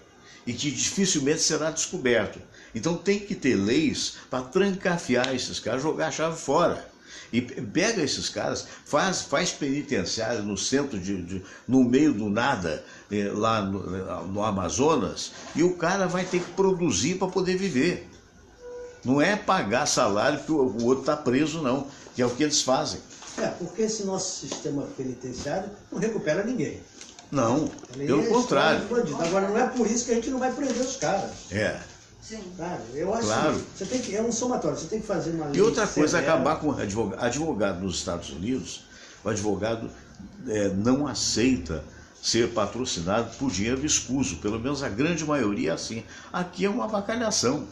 E que dificilmente será descoberto. Então, tem que ter leis para trancafiar esses caras, jogar a chave fora. E pega esses caras, faz penitenciário no centro, no meio do nada, lá no Amazonas, e o cara vai ter que produzir para poder viver. Não é pagar salário que o outro está preso, não, que é o que eles fazem. Porque esse nosso sistema penitenciário não recupera ninguém. Não, pelo contrário. Agora, não é por isso que a gente não vai prender os caras. Sim. Claro, eu acho que você tem que, é um somatório, você tem que fazer uma lei. E outra coisa, acabar com advogado nos Estados Unidos, o advogado não aceita ser patrocinado por dinheiro escuso, pelo menos a grande maioria é assim. Aqui é uma avacalhação.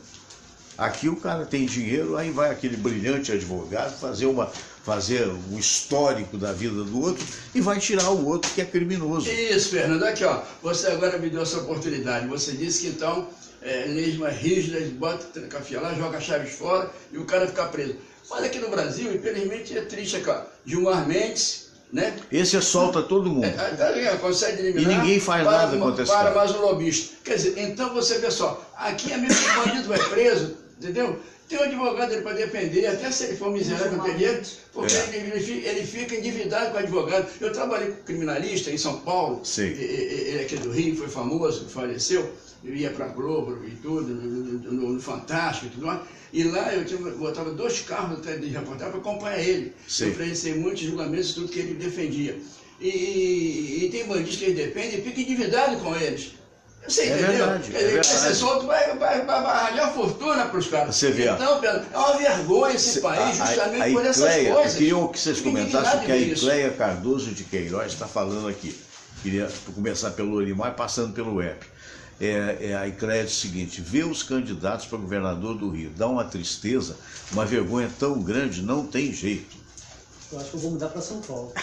Aqui o cara tem dinheiro, aí vai aquele brilhante advogado fazer um histórico da vida do outro e vai tirar o outro que é criminoso. Isso, Fernando, aqui ó, você agora me deu essa oportunidade. Você disse que então leis mais rígidas, bota café lá, joga chaves fora e o cara fica preso. Mas aqui no Brasil, infelizmente, é triste aqui, ó. Gilmar Mendes, né? Esse solta todo mundo. Consegue eliminar. E ninguém faz nada contra esse cara. Para mais um lobista. Quer dizer, então você vê só, aqui é mesmo que o bandido vai preso, entendeu? Tem um advogado ele para defender, até se ele for miserável não tem dinheiro, porque ele fica endividado com o advogado. Eu trabalhei com criminalista em São Paulo, ele aqui do Rio, foi famoso, faleceu, eu ia para a Globo e tudo, no Fantástico e tudo mais. E lá eu botava 2 carros de reportagem para acompanhar ele. Eu presenciei muitos julgamentos e tudo que ele defendia. E tem bandidos que ele defende e fica endividado com eles. Você entendeu? Verdade, Esse solto vai arranjar fortuna para os caras. Você vê. Então, Pedro, é uma vergonha esse país, justamente por essas coisas. Eu queria que vocês comentassem o que a Icleia Cardoso de Queiroz está falando aqui. Queria começar pelo Lorimar, passando pelo Web. A Icleia diz o seguinte: ver os candidatos para governador do Rio dá uma tristeza, uma vergonha tão grande, não tem jeito. Eu acho que eu vou mudar para São Paulo.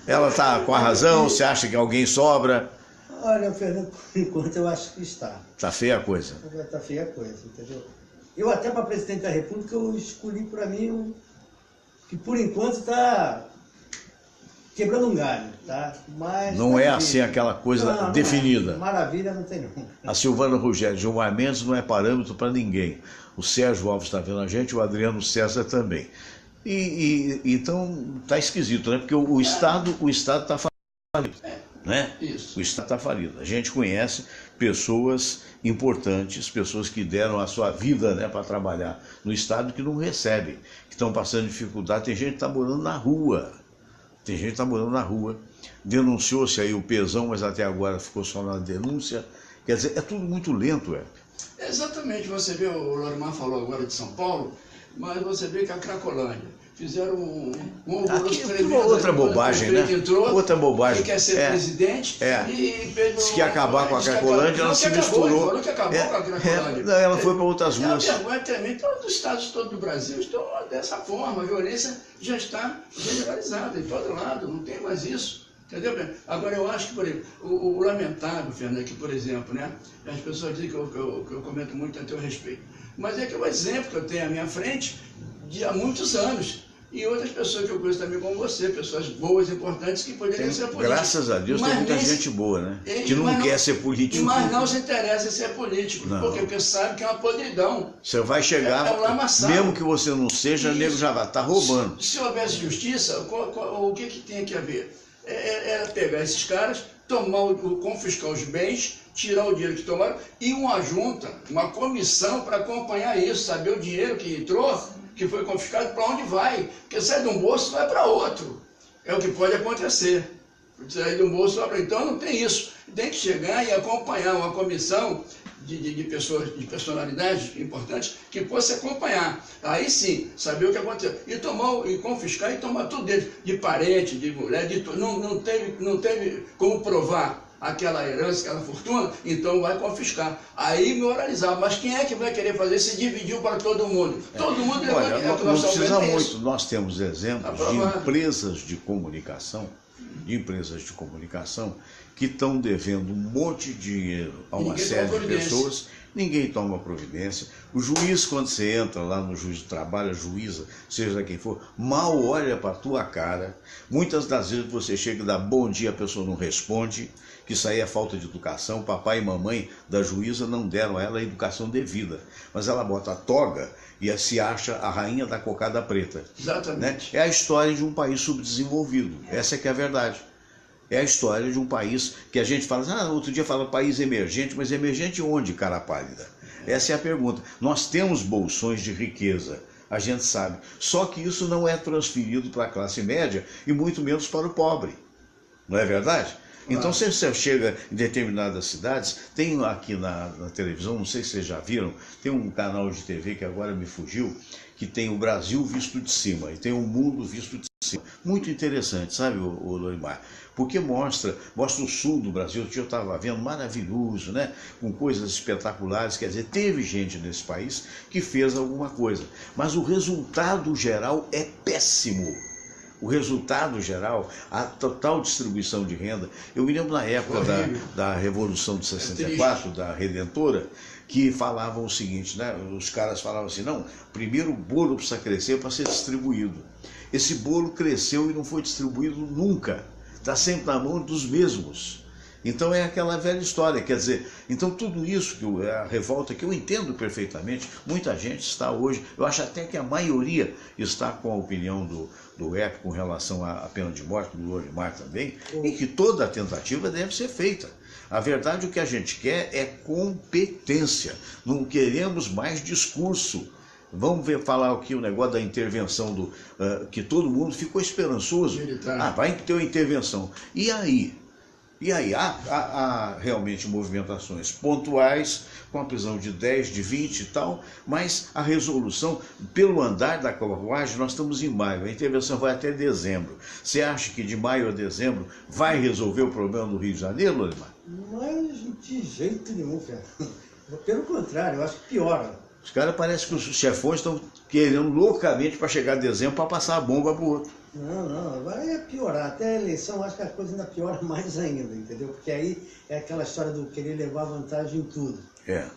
Ela está com a razão? Você acha que alguém sobra? Olha, Fernando, por enquanto eu acho que está. Está feia a coisa. Está feia a coisa, entendeu? Eu até para presidente da República eu escolhi para mim que por enquanto está quebrando um galho, tá? Mas não é assim aquela coisa definida. Maravilha não tem não. A Silvana Rogério, Gilmar Mendes não é parâmetro para ninguém. O Sérgio Alves está vendo a gente, o Adriano César também. Então está esquisito, né? Porque o Estado está falido, né? Isso. O Estado está falido. A gente conhece pessoas importantes, pessoas que deram a sua vida, né, para trabalhar no Estado, que não recebem, que estão passando dificuldade. Tem gente que está morando na rua. Denunciou-se aí o pesão, mas até agora ficou só na denúncia. Quer dizer, é tudo muito lento, Exatamente, você vê, o Lorimar falou agora de São Paulo, mas você vê que a Cracolândia fizeram um alvoroço tremendo. Outra bobagem, né? Entrou, outra bobagem. Que quer ser presidente e se que acabar com a Cracolândia, ela se misturou. Falou que acabou com a Cracolândia. Ela foi para outras ruas. É uma vergonha tremenda. Todos os estados do Brasil estão dessa forma. A violência já está generalizada em todo lado, não tem mais isso. Entendeu? Agora, eu acho que, por exemplo, o lamentável, Fernando, que, por exemplo, né, as pessoas dizem que eu comento muito a teu respeito, mas é que o exemplo que eu tenho à minha frente de há muitos anos, e outras pessoas que eu conheço também como você, pessoas boas, importantes, que poderiam ser políticos. Graças a Deus tem muita gente boa, né? Que não quer ser político. Mas não se interessa em ser político. Por quê? Porque sabe que é uma podridão. Você vai chegar, mesmo que você não seja, o nego já vai estar roubando. Se houvesse justiça, o que tem que haver? Era pegar esses caras, confiscar os bens, tirar o dinheiro que tomaram, e uma junta, uma comissão para acompanhar isso, saber o dinheiro que entrou, que foi confiscado, para onde vai. Porque sai de um bolso e vai para outro. É o que pode acontecer. Sair de um bolso e vai para outro. Então não tem isso. Tem que chegar e acompanhar uma comissão de pessoas, de personalidades importantes, que possa acompanhar. Aí sim, saber o que aconteceu. E confiscar e tomar tudo dele, de parente, de mulher, de tudo. Não teve como provar aquela herança, aquela fortuna, então vai confiscar. Aí moralizar. Mas quem é que vai querer fazer? Se dividiu para todo mundo. Todo mundo não precisa muito. Nós temos exemplos de empresas de comunicação, que estão devendo um monte de dinheiro a uma série de pessoas, ninguém toma providência. O juiz, quando você entra lá no juiz de trabalho, a juíza, seja quem for, mal olha para a tua cara. Muitas das vezes você chega e dá bom dia, a pessoa não responde, que isso aí é falta de educação. Papai e mamãe da juíza não deram a ela a educação devida, mas ela bota a toga e se acha a rainha da cocada preta. Exatamente. Né? É a história de um país subdesenvolvido, essa é que é a verdade. É a história de um país que a gente fala, outro dia fala país emergente, mas emergente onde, cara pálida? Essa é a pergunta. Nós temos bolsões de riqueza, a gente sabe, só que isso não é transferido para a classe média e muito menos para o pobre, não é verdade? Então, se você chega em determinadas cidades, tem aqui na televisão, não sei se vocês já viram, tem um canal de TV que agora me fugiu, que tem o Brasil visto de cima e tem o mundo visto de cima. Muito interessante, sabe, o Lorimar? Porque mostra o sul do Brasil, que eu estava vendo, maravilhoso, né? Com coisas espetaculares, quer dizer, teve gente nesse país que fez alguma coisa, mas o resultado geral é péssimo. o resultado geral, a total distribuição de renda. Eu me lembro na época da Revolução de 64, da Redentora, que falavam o seguinte, né? Os caras falavam assim, não, primeiro o bolo precisa crescer para ser distribuído. Esse bolo cresceu e não foi distribuído nunca, está sempre na mão dos mesmos. Então é aquela velha história, quer dizer, então tudo isso, a revolta que eu entendo perfeitamente, muita gente está hoje, eu acho até que a maioria está com a opinião do EPE com relação à pena de morte, do Lorimar também, e que toda a tentativa deve ser feita. A verdade, o que a gente quer é competência, não queremos mais discurso. Vamos falar aqui o negócio da intervenção, que todo mundo ficou esperançoso. Vai ter uma intervenção. E aí? Há realmente movimentações pontuais, com a prisão de 10, de 20 e tal, mas a resolução, pelo andar da carruagem, nós estamos em maio, a intervenção vai até dezembro. Você acha que de maio a dezembro vai resolver o problema do Rio de Janeiro, Lorimar? Mas de jeito nenhum, Fernando. Pelo contrário, eu acho que piora. Os caras parecem que os chefões estão querendo loucamente para chegar a dezembro para passar a bomba para o outro. Não, vai piorar. Até a eleição, acho que a coisa ainda piora mais ainda, entendeu? Porque aí é aquela história do querer levar vantagem em tudo.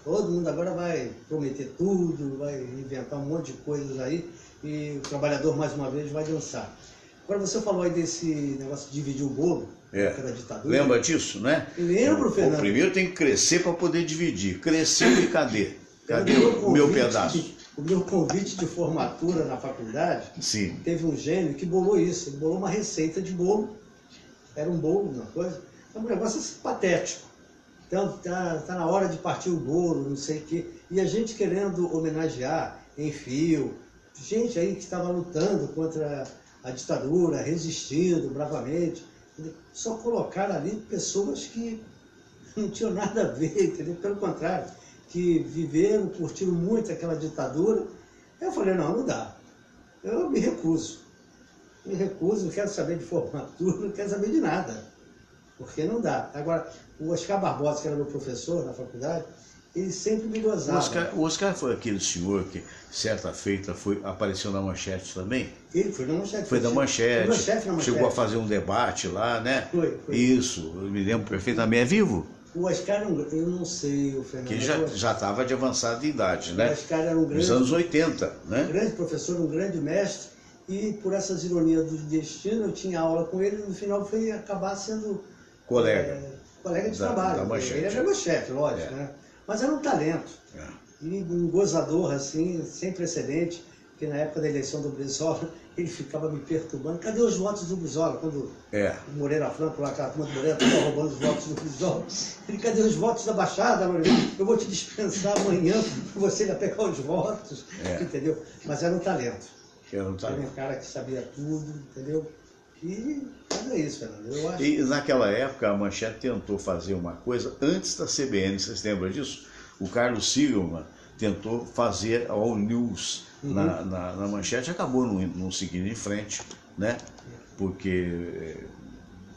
Todo mundo agora vai prometer tudo, vai inventar um monte de coisas aí e o trabalhador, mais uma vez, vai dançar. Agora, você falou aí desse negócio de dividir o bolo, da ditadura. Lembra disso, né? Lembro, Fernando. Primeiro tem que crescer para poder dividir. Cresceu e cadê? Cadê o meu pedaço? O meu convite de formatura na faculdade, Sim. Teve um gênio que bolou isso. Ele bolou uma receita de bolo. Era um bolo, uma coisa. É um negócio assim, patético. Então, tá na hora de partir o bolo, não sei o quê. E a gente querendo homenagear em fio, gente aí que estava lutando contra a ditadura, resistindo bravamente. Só colocaram ali pessoas que não tinham nada a ver, entendeu? Pelo contrário, que viveram, curtiram muito aquela ditadura. Eu falei, não dá. Eu me recuso. Não quero saber de formatura, não quero saber de nada. Porque não dá. Agora, o Oscar Barbosa, que era meu professor na faculdade, ele sempre me gozava. O Oscar foi aquele senhor que, certa feita, apareceu na Manchete também? Ele foi na Manchete. Foi na Manchete. Manchete. Chegou a fazer um debate lá, né? Foi. Isso, eu me lembro perfeitamente. É vivo? O Oscar era eu não sei, o Fernando. Que já estava de avançada idade, né? O Oscar era um grande... Nos anos 80, né? Um grande professor, um grande mestre. E por essas ironias do destino, eu tinha aula com ele e no final foi acabar sendo... Colega de trabalho. Da Manchete. Ele era meu chefe, lógico, né? Mas era um talento. E um gozador, assim, sem precedente. Porque na época da eleição do Brizola, ele ficava me perturbando. Cadê os votos do Brizola? Quando o Moreira Franco, lá, aquela turma do Moreira, estava roubando os votos do Brizola. Ele, cadê os votos da Baixada, Moreira? Eu vou te dispensar amanhã para você ir pegar os votos. Entendeu? Mas era um talento. Era um cara que sabia tudo, entendeu? E é isso, Fernando. Eu acho... E naquela época a Manchete tentou fazer uma coisa antes da CBN, vocês lembram disso? O Carlos Sigelman tentou fazer a All News na Manchete, acabou não seguindo em frente, né? Porque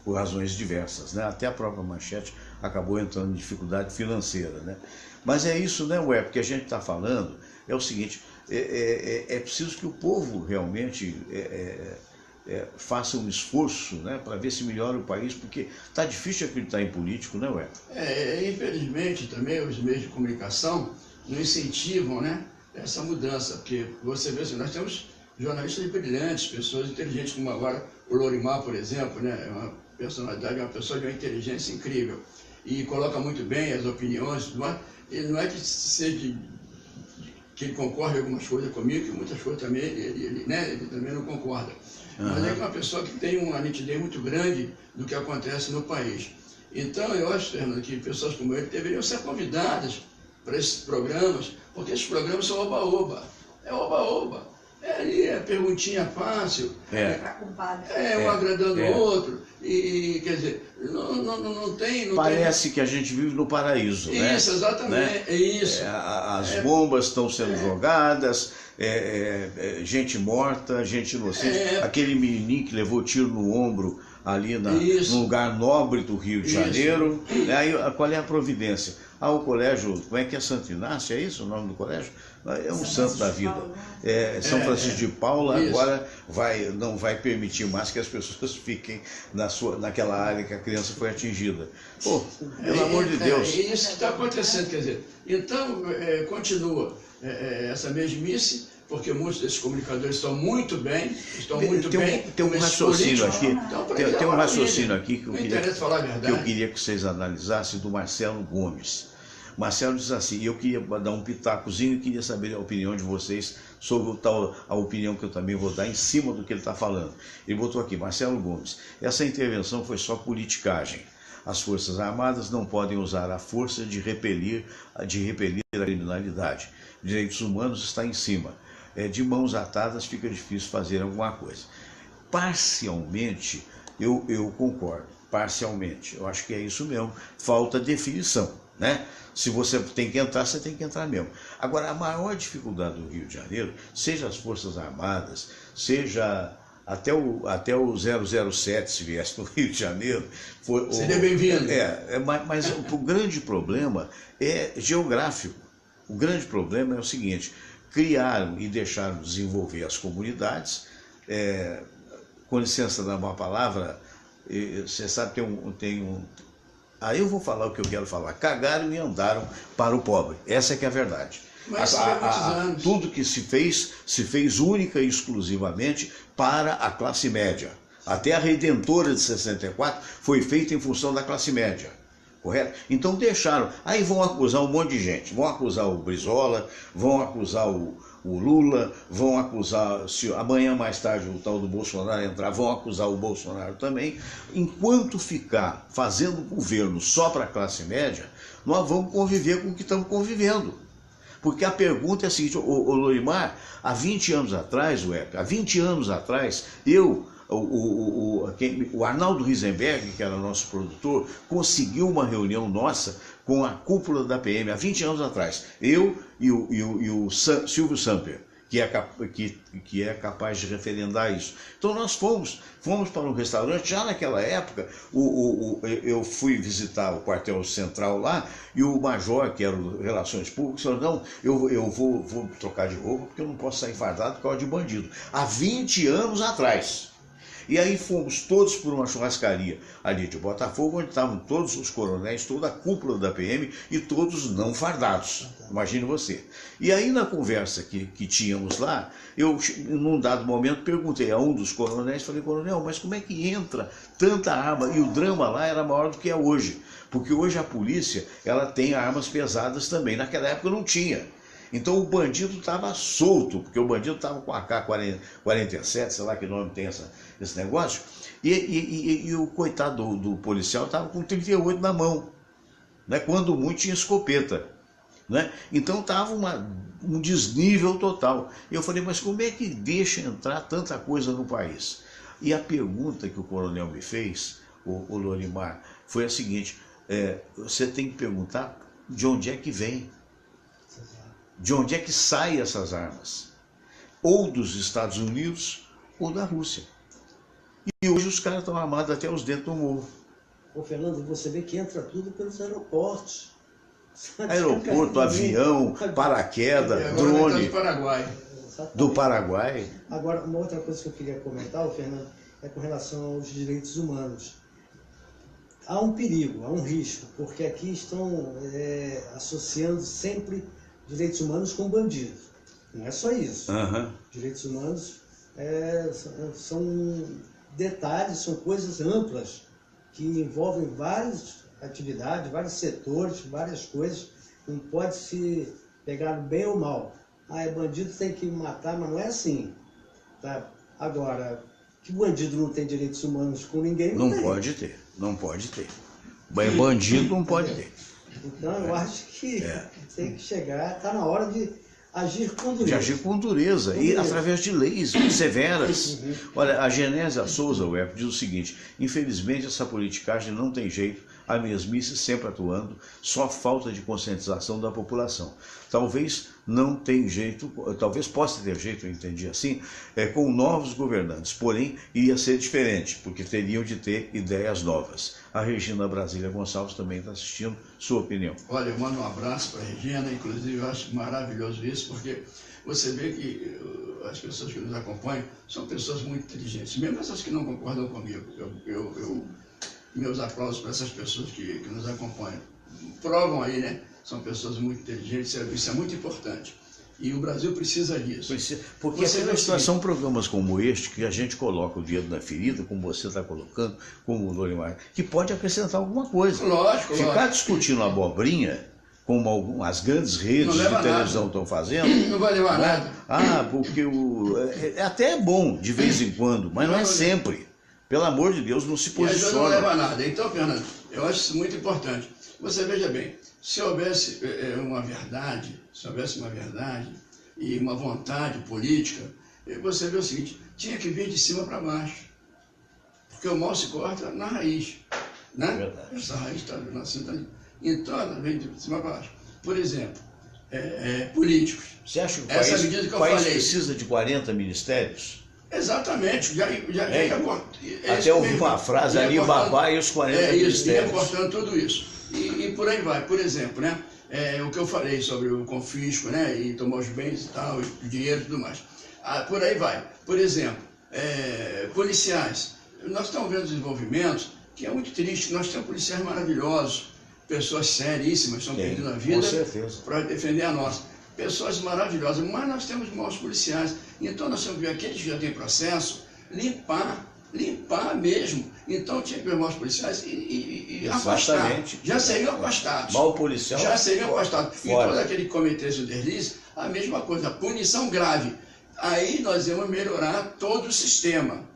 por razões diversas, né? Até a própria Manchete acabou entrando em dificuldade financeira, né? Mas é isso, né, Web, que a gente está falando, é o seguinte, é preciso que o povo realmente faça um esforço, né, para ver se melhora o país, porque está difícil acreditar em político, né, Web? Infelizmente também os meios de comunicação não incentivam, né, essa mudança, porque você vê assim, nós temos jornalistas brilhantes, pessoas inteligentes, como agora o Lorimar, por exemplo, né, é uma personalidade, uma pessoa de uma inteligência incrível, e coloca muito bem as opiniões, ele não é que seja que ele concorda em algumas coisas comigo, que muitas coisas também ele também não concorda. Mas é uma pessoa que tem uma nitidez muito grande do que acontece no país. Então, eu acho, Fernando, que pessoas como ele deveriam ser convidadas para esses programas, porque esses programas são oba-oba. É oba-oba. É perguntinha fácil. Um agradando o outro. E, quer dizer, não tem... Parece que a gente vive no paraíso, né? Isso, exatamente, né? É isso. As bombas estão sendo jogadas, gente morta, gente inocente. Aquele menininho que levou tiro no ombro ali num lugar nobre do Rio de Janeiro. Aí, qual é a providência? Ah, o colégio, como é que é, Santo Inácio, é isso o nome do colégio? É um santo da vida. São Francisco de Paula agora não vai permitir mais que as pessoas fiquem naquela área que a criança foi atingida. Pô, pelo amor de Deus. É isso que está acontecendo, quer dizer, então continua essa mesmice, porque muitos desses comunicadores estão muito bem, Tem um raciocínio aqui, tem um raciocínio aqui que eu queria que vocês analisassem, do Marcelo Gomes. Marcelo diz assim, eu queria dar um pitacozinho e queria saber a opinião de vocês sobre a opinião que eu também vou dar em cima do que ele está falando. Ele botou aqui, Marcelo Gomes, essa intervenção foi só politicagem. As Forças Armadas não podem usar a força de repelir a criminalidade. Direitos humanos está em cima. De mãos atadas fica difícil fazer alguma coisa. Parcialmente, eu concordo, parcialmente. Eu acho que é isso mesmo, falta definição, né? Se você tem que entrar, você tem que entrar mesmo. Agora, a maior dificuldade do Rio de Janeiro, seja as Forças Armadas, seja até o 007, se viesse para o Rio de Janeiro... Seria bem-vindo. Mas o grande problema é geográfico. O grande problema é o seguinte, criaram e deixaram desenvolver as comunidades, com licença da má palavra, você sabe, tem um aí eu vou falar o que eu quero falar, cagaram e andaram para o pobre, essa é que é a verdade. Mas tudo que se fez única e exclusivamente para a classe média. Até a Redentora de 64 foi feita em função da classe média. Correto? Então deixaram, aí vão acusar um monte de gente, vão acusar o Brizola, vão acusar o Lula, vão acusar, se amanhã mais tarde o tal do Bolsonaro entrar, vão acusar o Bolsonaro também. Enquanto ficar fazendo governo só para a classe média, nós vamos conviver com o que estamos convivendo. Porque a pergunta é a seguinte, ô Lorimar, há 20 anos atrás, há 20 anos atrás, o Arnaldo Risenberg, que era nosso produtor, conseguiu uma reunião nossa com a cúpula da PM há 20 anos atrás. Eu e o Silvio Samper, que é capaz de referendar isso. Então nós fomos para um restaurante, já naquela época, eu fui visitar o quartel central lá, e o major, que era o Relações Públicas, falou, não, eu vou trocar de roupa, porque eu não posso sair fardado por causa de bandido. Há 20 anos atrás. E aí fomos todos por uma churrascaria ali de Botafogo, onde estavam todos os coronéis, toda a cúpula da PM e todos não fardados, imagine você. E aí na conversa que tínhamos lá, eu num dado momento perguntei a um dos coronéis, falei, coronel, mas como é que entra tanta arma? E o drama lá era maior do que é hoje, porque hoje a polícia ela tem armas pesadas também, naquela época não tinha. Então o bandido estava solto, porque o bandido estava com a AK-47, sei lá que nome tem esse negócio, e o coitado do policial estava com 38 na mão, né? Quando muito tinha escopeta. Né? Então estava um desnível total. E eu falei, mas como é que deixa entrar tanta coisa no país? E a pergunta que o coronel me fez, o Lorimar, foi a seguinte, você tem que perguntar de onde é que vem. De onde é que saem essas armas? Ou dos Estados Unidos ou da Rússia. E hoje os caras estão armados até os dentes do morro. Ô Fernando, você vê que entra tudo pelos aeroportos. Aeroporto, avião, paraquedas, drone. Do Paraguai. Do Paraguai. Agora, uma outra coisa que eu queria comentar, Fernando, é com relação aos direitos humanos. Há um perigo, há um risco, porque aqui estão associando sempre direitos humanos com bandido. Não é só isso. Uhum. Direitos humanos são detalhes, são coisas amplas que envolvem várias atividades, vários setores, várias coisas. Não pode se pegar bem ou mal. É bandido, tem que matar, mas não é assim. Tá? Agora, que bandido não tem direitos humanos com ninguém? Não pode ter, não pode ter. Bandido não pode ter. Então eu acho que tem que chegar, está na hora de agir com dureza. De agir com dureza, e através de leis severas. Olha, a Genésia Souza, diz o seguinte, infelizmente essa politicagem não tem jeito, a mesmice sempre atuando, só falta de conscientização da população. Talvez não tenha jeito, talvez possa ter jeito, eu entendi assim, com novos governantes, porém iria ser diferente, porque teriam de ter ideias novas. A Regina Brasília Gonçalves também está assistindo, sua opinião. Olha, eu mando um abraço para a Regina, inclusive eu acho maravilhoso isso, porque você vê que as pessoas que nos acompanham são pessoas muito inteligentes, mesmo essas que não concordam comigo. Meus aplausos para essas pessoas que nos acompanham. Provam aí, né? São pessoas muito inteligentes, isso é muito importante. E o Brasil precisa disso. Porque são programas como este que a gente coloca o dedo na ferida, como você está colocando, como o Lorimar, que pode acrescentar alguma coisa. Lógico, Ficar discutindo abobrinha, como as grandes redes de televisão estão fazendo. Não vai levar nada. Porque é até bom de vez em quando, mas não é sempre. Pelo amor de Deus, não se posiciona. E não leva a nada. Então, Fernando, eu acho isso muito importante. Você veja bem, se houvesse uma verdade e uma vontade política, você vê o seguinte, tinha que vir de cima para baixo. Porque o mal se corta na raiz. Né? Verdade. Essa raiz está nascendo ali. Então, ela vem de cima para baixo. Por exemplo, políticos. Você acha que o país precisa de 40 ministérios? Exatamente. Até ouvi uma frase ali, babá e os 40 ministérios. Ia cortando tudo isso. E por aí vai. Por exemplo, né, o que eu falei sobre o confisco, né, e tomar os bens e tal, o dinheiro e tudo mais. Por aí vai. Por exemplo, policiais. Nós estamos vendo desenvolvimentos que é muito triste. Nós temos policiais maravilhosos, pessoas seríssimas, estão perdendo a vida para defender a nossa. Pessoas maravilhosas, mas nós temos maus policiais. Então nós temos que ver aqueles que já têm processo, limpar mesmo. Então tinha que ver maus policiais e afastar. Já seriam afastados. Mau policial. Já seriam afastados. E todo aquele que cometesse o deslize, a mesma coisa, punição grave. Aí nós íamos melhorar todo o sistema.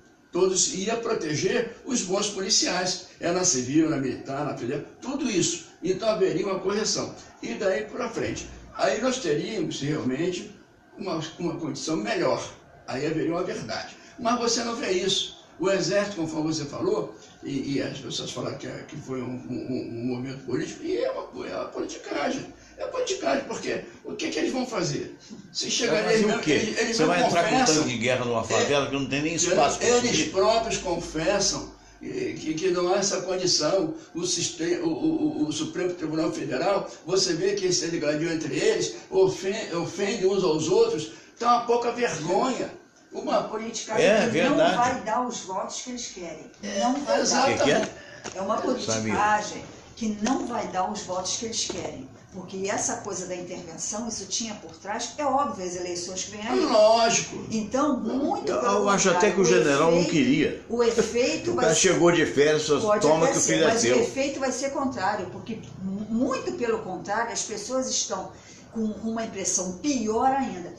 Ia proteger os bons policiais. Na civil, na militar, na federal, tudo isso. Então haveria uma correção. E daí para frente. Aí nós teríamos realmente uma condição melhor. Aí haveria uma verdade. Mas você não vê isso. O Exército, conforme você falou, e as pessoas falaram que foi um movimento político, e é uma politicagem. É politicagem, porque o que eles vão fazer? Se chegar eles mesmo, eles você vai entrar com tanque de guerra numa favela que não tem nem espaço para eles próprios confessam que não há essa condição. O Supremo Tribunal Federal, você vê que esse degradação entre eles ofende uns aos outros, tem uma pouca vergonha. Uma politicagem que não vai dar os votos que eles querem. Não vai dar. É uma politicagem que não vai dar os votos que eles querem. Porque essa coisa da intervenção, isso tinha por trás, é óbvio, as eleições que vêm aí. Lógico. Então, muito eu acho até que o general não queria. O efeito vai ser... chegou de férias, toma que o filho é seu. Mas o efeito vai ser contrário, porque, muito pelo contrário, as pessoas estão com uma impressão pior ainda.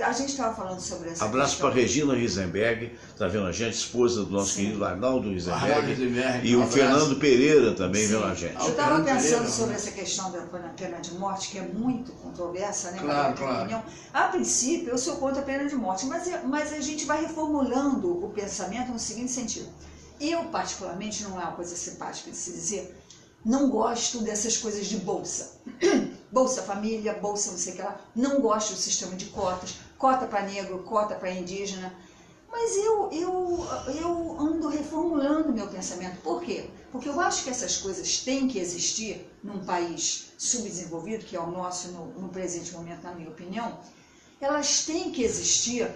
A gente estava falando sobre essa Abraço para Regina Risenberg, está vendo a gente, esposa do nosso querido Arnaldo Risenberg, e o Fernando Pereira também vendo a gente. Eu estava pensando sobre essa questão da pena de morte, que é muito controversa, né? Claro. A princípio, eu sou contra a pena de morte, mas a gente vai reformulando o pensamento no seguinte sentido. Eu, particularmente, não é uma coisa simpática de se dizer, não gosto dessas coisas de bolsa. Bolsa família, bolsa não sei o que lá. Não gosto do sistema de cotas. Cota para negro, cota para indígena. Mas eu ando reformulando meu pensamento. Por quê? Porque eu acho que essas coisas têm que existir num país subdesenvolvido, que é o nosso no presente momento, na minha opinião. Elas têm que existir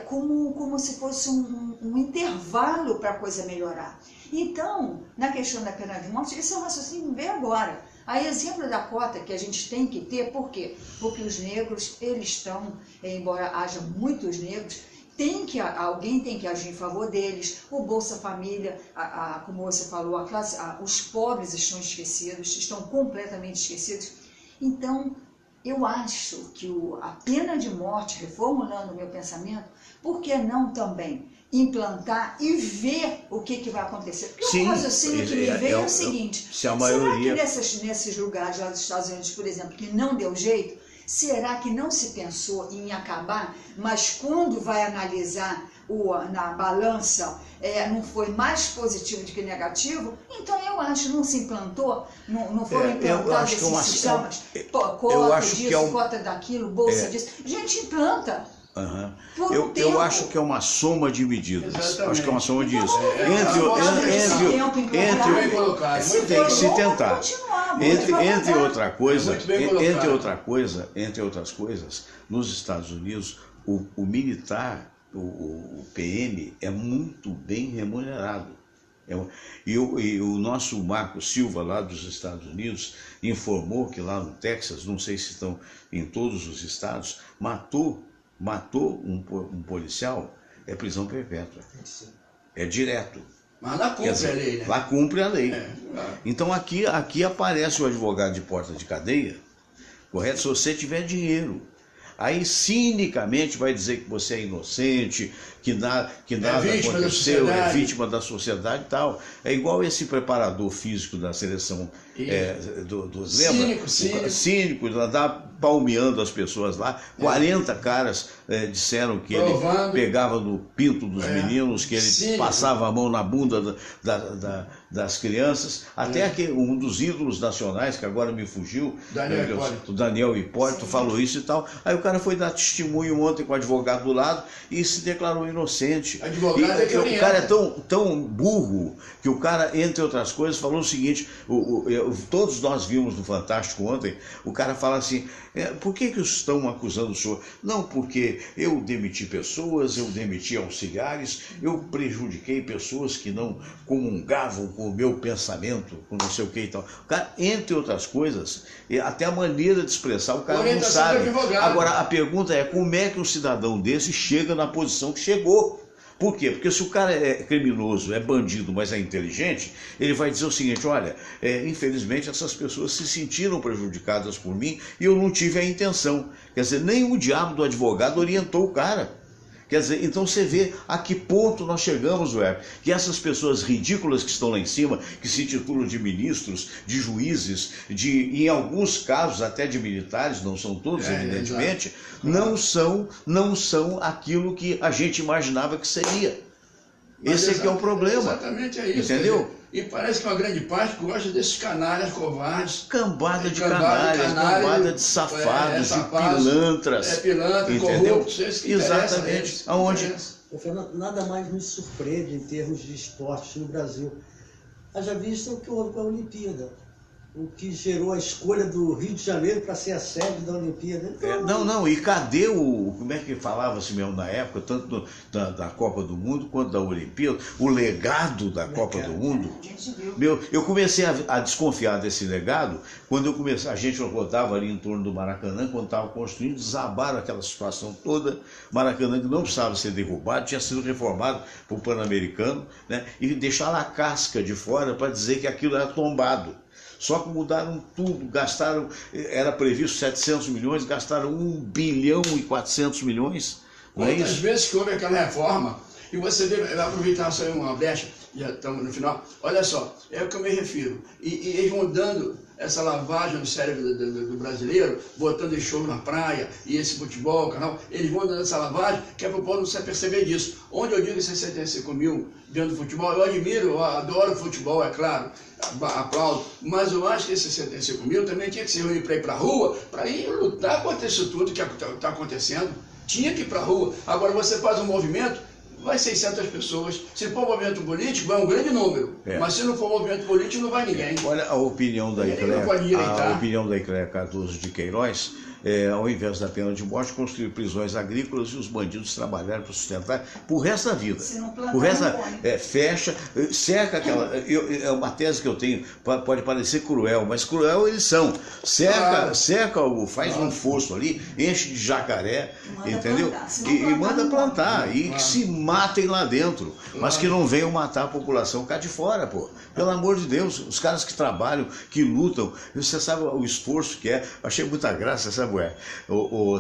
como se fosse um intervalo para a coisa melhorar. Então, na questão da pena de morte, esse é um raciocínio que vem agora. A exemplo da cota que a gente tem que ter, por quê? Porque os negros, eles estão, embora haja muitos negros, alguém tem que agir em favor deles. O Bolsa Família, como você falou, os pobres estão esquecidos, estão completamente esquecidos. Então, eu acho que a pena de morte, reformulando o meu pensamento, por que não também implantar e ver o que vai acontecer? Porque o raciocínio que me veio é o seguinte, se a maioria... será que nesses lugares lá dos Estados Unidos, por exemplo, que não deu jeito, Será que não se pensou em acabar, mas quando vai analisar na balança não foi mais positivo do que negativo? Então eu acho que não se implantou, não foram implantados esses sistemas, cota disso, cota daquilo, bolsa disso. Gente, implanta. Uhum. Eu acho que é uma soma de medidas. Exatamente. Acho que é uma soma disso. Tem que se tentar. Entre outras coisas, nos Estados Unidos, o militar, o PM, é muito bem remunerado. E o nosso Marco Silva, lá dos Estados Unidos, informou que lá no Texas, não sei se estão em todos os estados, matou um policial, é prisão perpétua. É direto. Mas lá cumpre a lei, né? Lá cumpre a lei. Claro. Então aqui aparece o advogado de porta de cadeia, correto? Se você tiver dinheiro. Aí cinicamente vai dizer que você é inocente, que nada aconteceu, é vítima da sociedade e tal. É igual esse preparador físico da seleção cínico, andar palmeando as pessoas lá. 40 caras disseram que ele pegava no pinto dos meninos, que ele passava a mão na bunda das crianças. Até que um dos ídolos nacionais, que agora me fugiu, o Daniel Hipólito, falou isso e tal. Aí o cara foi dar testemunho ontem com o advogado do lado e se declarou inocente. O cara é tão burro que o cara, entre outras coisas, falou o seguinte, todos nós vimos no Fantástico ontem, o cara fala assim, por que estão acusando o senhor? Não, porque eu demiti pessoas, eu demiti auxiliares, eu prejudiquei pessoas que não comungavam com o meu pensamento, com não sei o que e tal. O cara, entre outras coisas, até a maneira de expressar, o cara não sabe. Agora, a pergunta é, como é que um cidadão desse chega na posição que chegou? Por quê? Porque se o cara é criminoso, é bandido, mas é inteligente, ele vai dizer o seguinte, olha, infelizmente essas pessoas se sentiram prejudicadas por mim e eu não tive a intenção. Quer dizer, nem o diabo do advogado orientou o cara. Quer dizer, então você vê a que ponto nós chegamos, que essas pessoas ridículas que estão lá em cima, que se titulam de ministros, de juízes, em alguns casos até de militares, não são todos, evidentemente, não são aquilo que a gente imaginava que seria. Esse é que é o problema. Exatamente é isso. Entendeu? E parece que uma grande parte gosta desses canalhas covardes. Cambada de canalhas, cambada de safados, de pilantras. Corruptos, exatamente. Aonde? Fernando, nada mais me surpreende em termos de esporte no Brasil. Haja vista o que houve com a Olimpíada. O que gerou a escolha do Rio de Janeiro para ser a sede da Olimpíada. E cadê como é que falava-se mesmo na época, tanto da Copa do Mundo quanto da Olimpíada, o legado da Copa do Mundo? Eu comecei a desconfiar desse legado quando a gente rodava ali em torno do Maracanã, quando estava construindo, desabaram aquela situação toda, Maracanã que não precisava ser derrubado, tinha sido reformado para o Pan-Americano, né, e deixaram a casca de fora para dizer que aquilo era tombado. Só que mudaram tudo, gastaram, era previsto 700 milhões, gastaram 1 bilhão e 400 milhões. Quantas vezes que houve aquela reforma, e você deve aproveitar só uma brecha, já estamos no final, olha só, é o que eu me refiro, e eles vão dando essa lavagem no cérebro do brasileiro, botando em show na praia, e esse futebol, canal, eles vão dando essa lavagem, que é para o povo não se perceber disso. Onde eu digo 65 mil dentro do futebol, eu admiro, eu adoro futebol, é claro, aplaudo, mas eu acho que esses 65 mil também tinha que se reunir para ir para a rua, para ir lutar contra isso tudo que está acontecendo. Tinha que ir para a rua. Agora você faz um movimento, vai 600 pessoas. Se for um movimento político, vai um grande número. Mas se não for um movimento político, não vai ninguém. Olha a opinião da Icléia Cardoso de Queiroz. Ao invés da pena de morte, construir prisões agrícolas e os bandidos trabalharem para sustentar por resto da vida. Por resto fecha, cerca aquela. É uma tese que eu tenho, pode parecer cruel, mas cruel eles são. Cerca, faz um fosso ali, enche de jacaré, entendeu? E manda plantar. E que se matem lá dentro, mas que não venham matar a população cá de fora, pô. Pelo amor de Deus, os caras que trabalham, que lutam, você sabe o esforço que é. Achei muita graça, sabe? Sagué,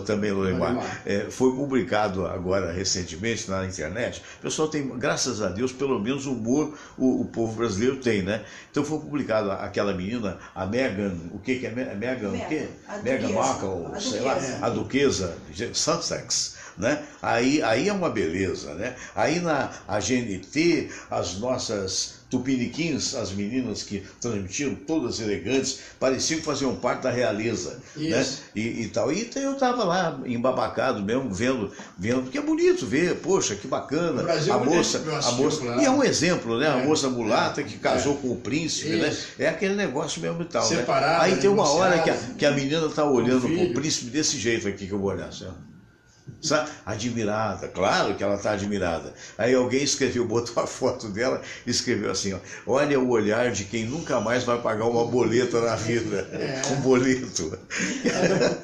também Lorimar, foi publicado agora recentemente na internet. O pessoal tem, graças a Deus, pelo menos humor o povo brasileiro tem, né? Então foi publicado aquela menina, a Meghan, o que é Meghan? O quê? Meghan Markle, sei lá, a duquesa de Sussex. Né? Aí é uma beleza, né? Aí a GNT, as nossas tupiniquins, as meninas que transmitiam, todas elegantes, pareciam que faziam parte da realeza, né? E tal. E eu estava lá embabacado mesmo, vendo, porque é bonito ver, poxa, que bacana, a moça, e é um exemplo, né? A moça mulata que casou com o príncipe, né? É aquele negócio mesmo e tal, separado, né? Aí tem uma hora que a menina está olhando para o príncipe desse jeito aqui que eu vou olhar, certo? Admirada, claro que ela está admirada. Aí alguém escreveu, botou a foto dela e escreveu assim, ó, olha o olhar de quem nunca mais vai pagar uma boleta na vida. Um boleto.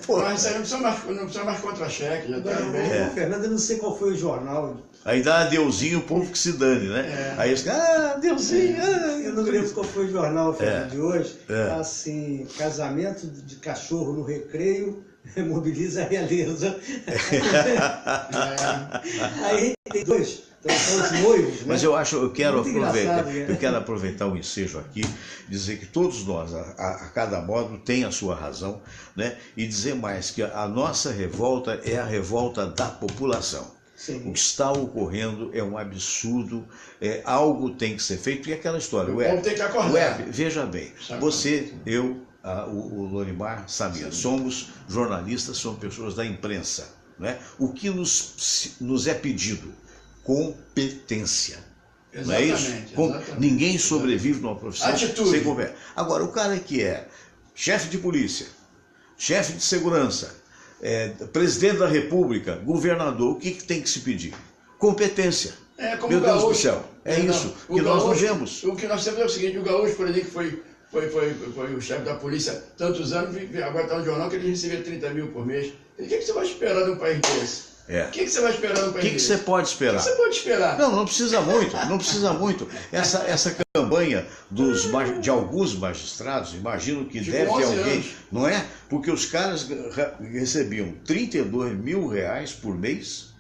Mas aí não precisa mais contra-cheque, já está bem. Fernando, eu não sei qual foi o jornal. Aí dá adeuzinho, o povo que se dane, né? Aí eles adeuzinho. Eu não lembro qual foi o jornal de hoje. Assim, casamento de cachorro no recreio mobiliza a realeza. Aí tem dois, então são os noivos. Né? Mas eu quero aproveitar o ensejo aqui, dizer que todos nós, a cada modo, tem a sua razão, né? E dizer mais que a nossa revolta é a revolta da população. Sim. O que está ocorrendo é um absurdo, algo tem que ser feito, e aquela história. Tem que acordar. Veja bem, você, eu, o Lorimar, Samir, somos jornalistas, somos pessoas da imprensa, né? O que nos é pedido? Competência. Exatamente, não é isso? Exatamente. Ninguém sobrevive numa profissão sem conversa. Agora, o cara que é chefe de polícia, chefe de segurança, presidente da República, governador, o que tem que se pedir? Competência. Meu Deus do céu, isso que nós não vemos. O que nós temos é o seguinte, o Gaúcho, por exemplo, foi o chefe da polícia tantos anos, agora está no jornal que ele recebia 30 mil por mês. O que você vai esperar de um país desse? O que você vai esperar de um país desse? O que você pode esperar? O que você pode esperar? Não precisa muito, não precisa muito. Essa campanha de alguns magistrados, imagino que deve ter alguém, não é? Porque os caras recebiam 32 mil reais por mês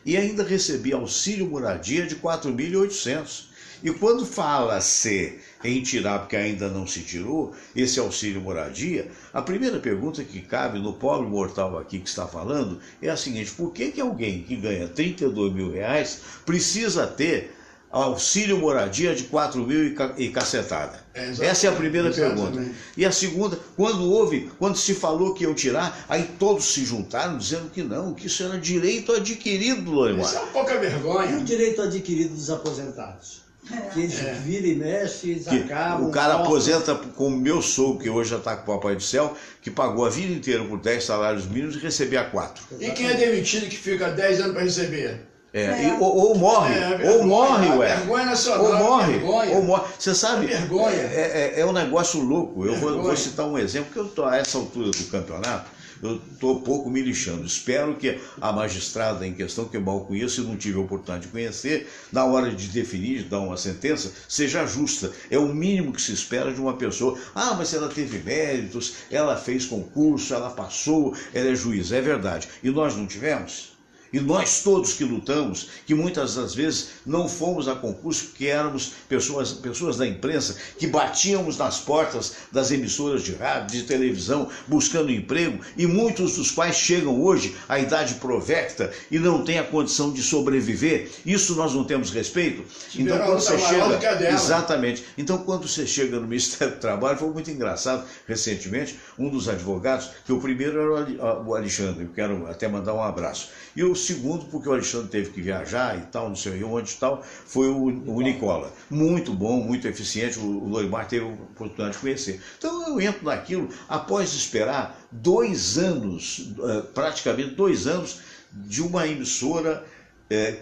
e ainda recebiam auxílio moradia de 4.800. E quando fala-se em tirar, porque ainda não se tirou, esse auxílio moradia, a primeira pergunta que cabe no pobre mortal aqui que está falando é a seguinte: por que alguém que ganha 32 mil reais precisa ter auxílio moradia de 4 mil e cacetada? Essa é a primeira pergunta. E a segunda, quando se falou que iam tirar, aí todos se juntaram dizendo que não, que isso era direito adquirido, Lorimar. Isso é uma pouca vergonha. E o direito adquirido dos aposentados? Que eles viram e mexem, eles acabam. O cara aposenta como meu sogro, que hoje já está com o Papai do Céu, que pagou a vida inteira por 10 salários mínimos e recebia 4. E quem é demitido que fica 10 anos para receber? Ou morre, ou morre, ué. Vergonha nacional, ou morre. Você sabe, vergonha. É um negócio louco. Eu vou citar um exemplo, que eu estou a essa altura do campeonato, eu estou pouco me lixando. Espero que a magistrada em questão, que eu mal conheço e não tive a oportunidade de conhecer, na hora de definir, de dar uma sentença, seja justa. É o mínimo que se espera de uma pessoa. Mas ela teve méritos, ela fez concurso, ela passou, ela é juíza. É verdade. E nós não tivemos? E nós todos que lutamos, que muitas das vezes não fomos a concurso, porque éramos pessoas da imprensa, que batíamos nas portas das emissoras de rádio, de televisão, buscando emprego, e muitos dos quais chegam hoje à idade provecta e não têm a condição de sobreviver. Isso nós não temos respeito? Então quando você chega... Exatamente. Então quando você chega no Ministério do Trabalho, foi muito engraçado, recentemente, um dos advogados, que o primeiro era o Alexandre, eu quero até mandar um abraço. E o segundo, porque o Alexandre teve que viajar e tal, não sei onde e tal, foi o Nicola. Muito bom, muito eficiente, o Lorimar teve a oportunidade de conhecer. Então eu entro naquilo, após esperar 2 anos, praticamente 2 anos, de uma emissora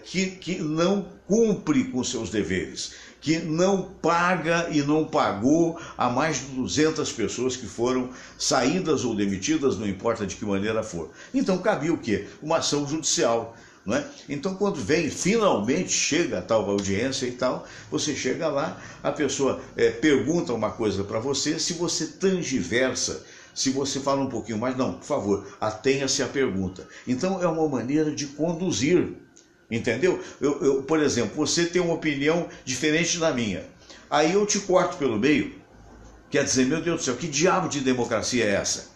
que não cumpre com seus deveres, que não paga e não pagou a mais de 200 pessoas que foram saídas ou demitidas, não importa de que maneira for. Então cabia o quê? Uma ação judicial. Não é? Então quando finalmente chega a tal audiência e tal, você chega lá, a pessoa pergunta uma coisa para você, se você transversa Se você fala um pouquinho mais, não, por favor, atenha-se à pergunta. Então é uma maneira de conduzir, entendeu? Por exemplo, você tem uma opinião diferente da minha, aí eu te corto pelo meio, quer dizer, meu Deus do céu, que diabo de democracia é essa?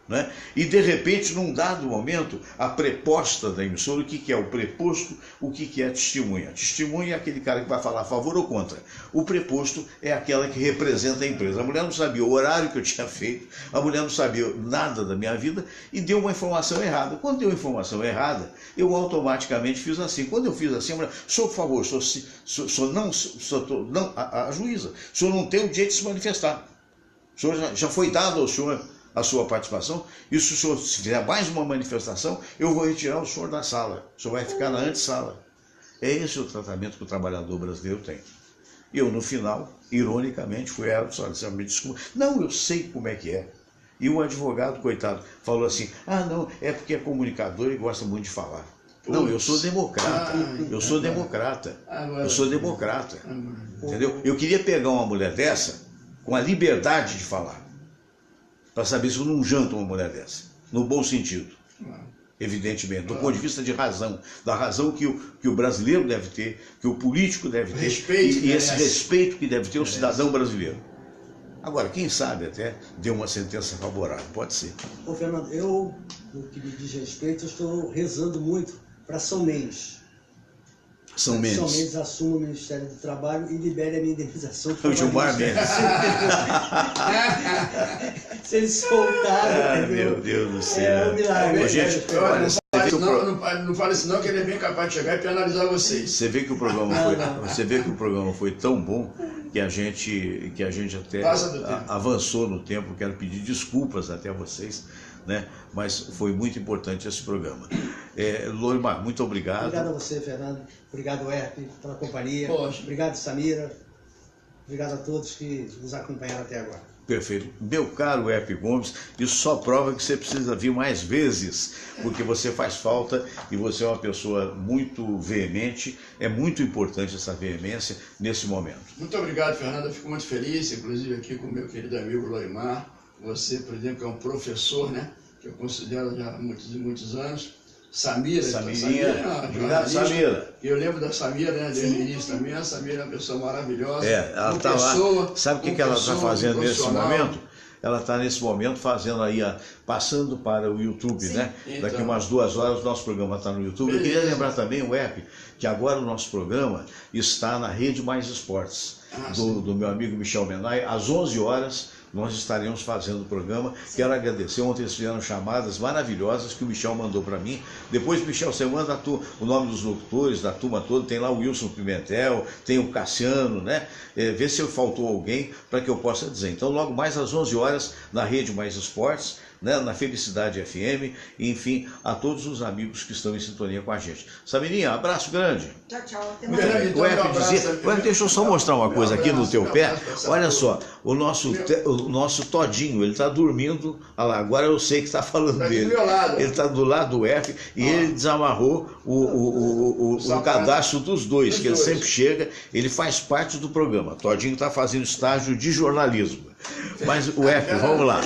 Né? E de repente, num dado momento, a preposta da emissora, o que é o preposto, o que é a testemunha? A testemunha é aquele cara que vai falar a favor ou contra. O preposto é aquela que representa a empresa. A mulher não sabia o horário que eu tinha feito, a mulher não sabia nada da minha vida e deu uma informação errada. Quando deu informação errada, eu automaticamente fiz assim. Quando eu fiz assim, a mulher, senhor, por favor, a juíza, o senhor não tem o direito de se manifestar. O senhor já foi dado ao senhor a sua participação, e se o senhor fizer mais uma manifestação, eu vou retirar o senhor da sala, o senhor vai ficar na antessala. É esse o tratamento que o trabalhador brasileiro tem. Eu, no final, ironicamente, fui só me desculpa. Não, eu sei como é que é. E o advogado, coitado, falou assim, não, é porque é comunicador e gosta muito de falar. Não, eu sou democrata, eu sou democrata, eu sou democrata, entendeu? Eu queria pegar uma mulher dessa com a liberdade de falar, para saber se eu não janto uma mulher dessa, no bom sentido, evidentemente, do ponto de vista de razão, da razão que o brasileiro deve ter, que o político deve ter, e esse respeito que deve ter o cidadão brasileiro. Agora, quem sabe até deu uma sentença favorável, pode ser. Ô Fernando, eu, no que me diz respeito, eu estou rezando muito para São Mendes. São Mendes. São Mendes assuma o Ministério do Trabalho e libere a minha indenização. O Gilmar Mendes. Se eles soltaram... meu Deus do céu. É um milagre. Gente, não fale isso não, que ele é bem capaz de chegar e penalizar vocês. Você vê que o programa foi tão bom que a gente até avançou no tempo. Quero pedir desculpas até a vocês, né? Mas foi muito importante esse programa. Lorimar, muito obrigado. Obrigado a você, Fernando. Obrigado, Herp, pela companhia. Poxa. Obrigado, Samira. Obrigado a todos que nos acompanharam até agora. Perfeito. Meu caro Herp Gomes, isso só prova que você precisa vir mais vezes, porque você faz falta e você é uma pessoa muito veemente. É muito importante essa veemência nesse momento. Muito obrigado, Fernando. Eu fico muito feliz, inclusive aqui com o meu querido amigo Lorimar. Você, por exemplo, que é um professor, né? Que eu considero já há muitos anos. Samirinha. Obrigado, Samira. Eu lembro da Samira, né? Desde o início também. A Samira é uma pessoa maravilhosa. Ela está lá. Sabe o que ela está fazendo nesse momento? Ela está nesse momento fazendo aí, passando para o YouTube, sim, né? Então, daqui umas 2 horas o nosso programa está no YouTube. Beleza. Eu queria lembrar também, o Herp, que agora o nosso programa está na Rede Mais Esportes, do meu amigo Michel Menai, às 11 horas. Nós estaremos fazendo o programa. Quero agradecer, ontem eles fizeram chamadas maravilhosas que o Michel mandou para mim. Depois, Michel, você manda o nome dos locutores, da turma toda, tem lá o Wilson Pimentel, tem o Cassiano, né? Vê se faltou alguém para que eu possa dizer. Então, logo mais às 11 horas, na Rede Mais Esportes, né, na Felicidade FM, e, enfim, a todos os amigos que estão em sintonia com a gente. Samirinha, abraço grande. Tchau, tchau. Deixa eu só mostrar uma coisa aqui no teu pé. Olha só, o nosso Todinho, ele está dormindo. Olha lá, agora eu sei que está falando dele. Ele está do lado do Herp e ele desamarrou o cadastro dos dois, que ele sempre chega, ele faz parte do programa. Todinho está fazendo estágio de jornalismo. Mas o Herp, vamos lá.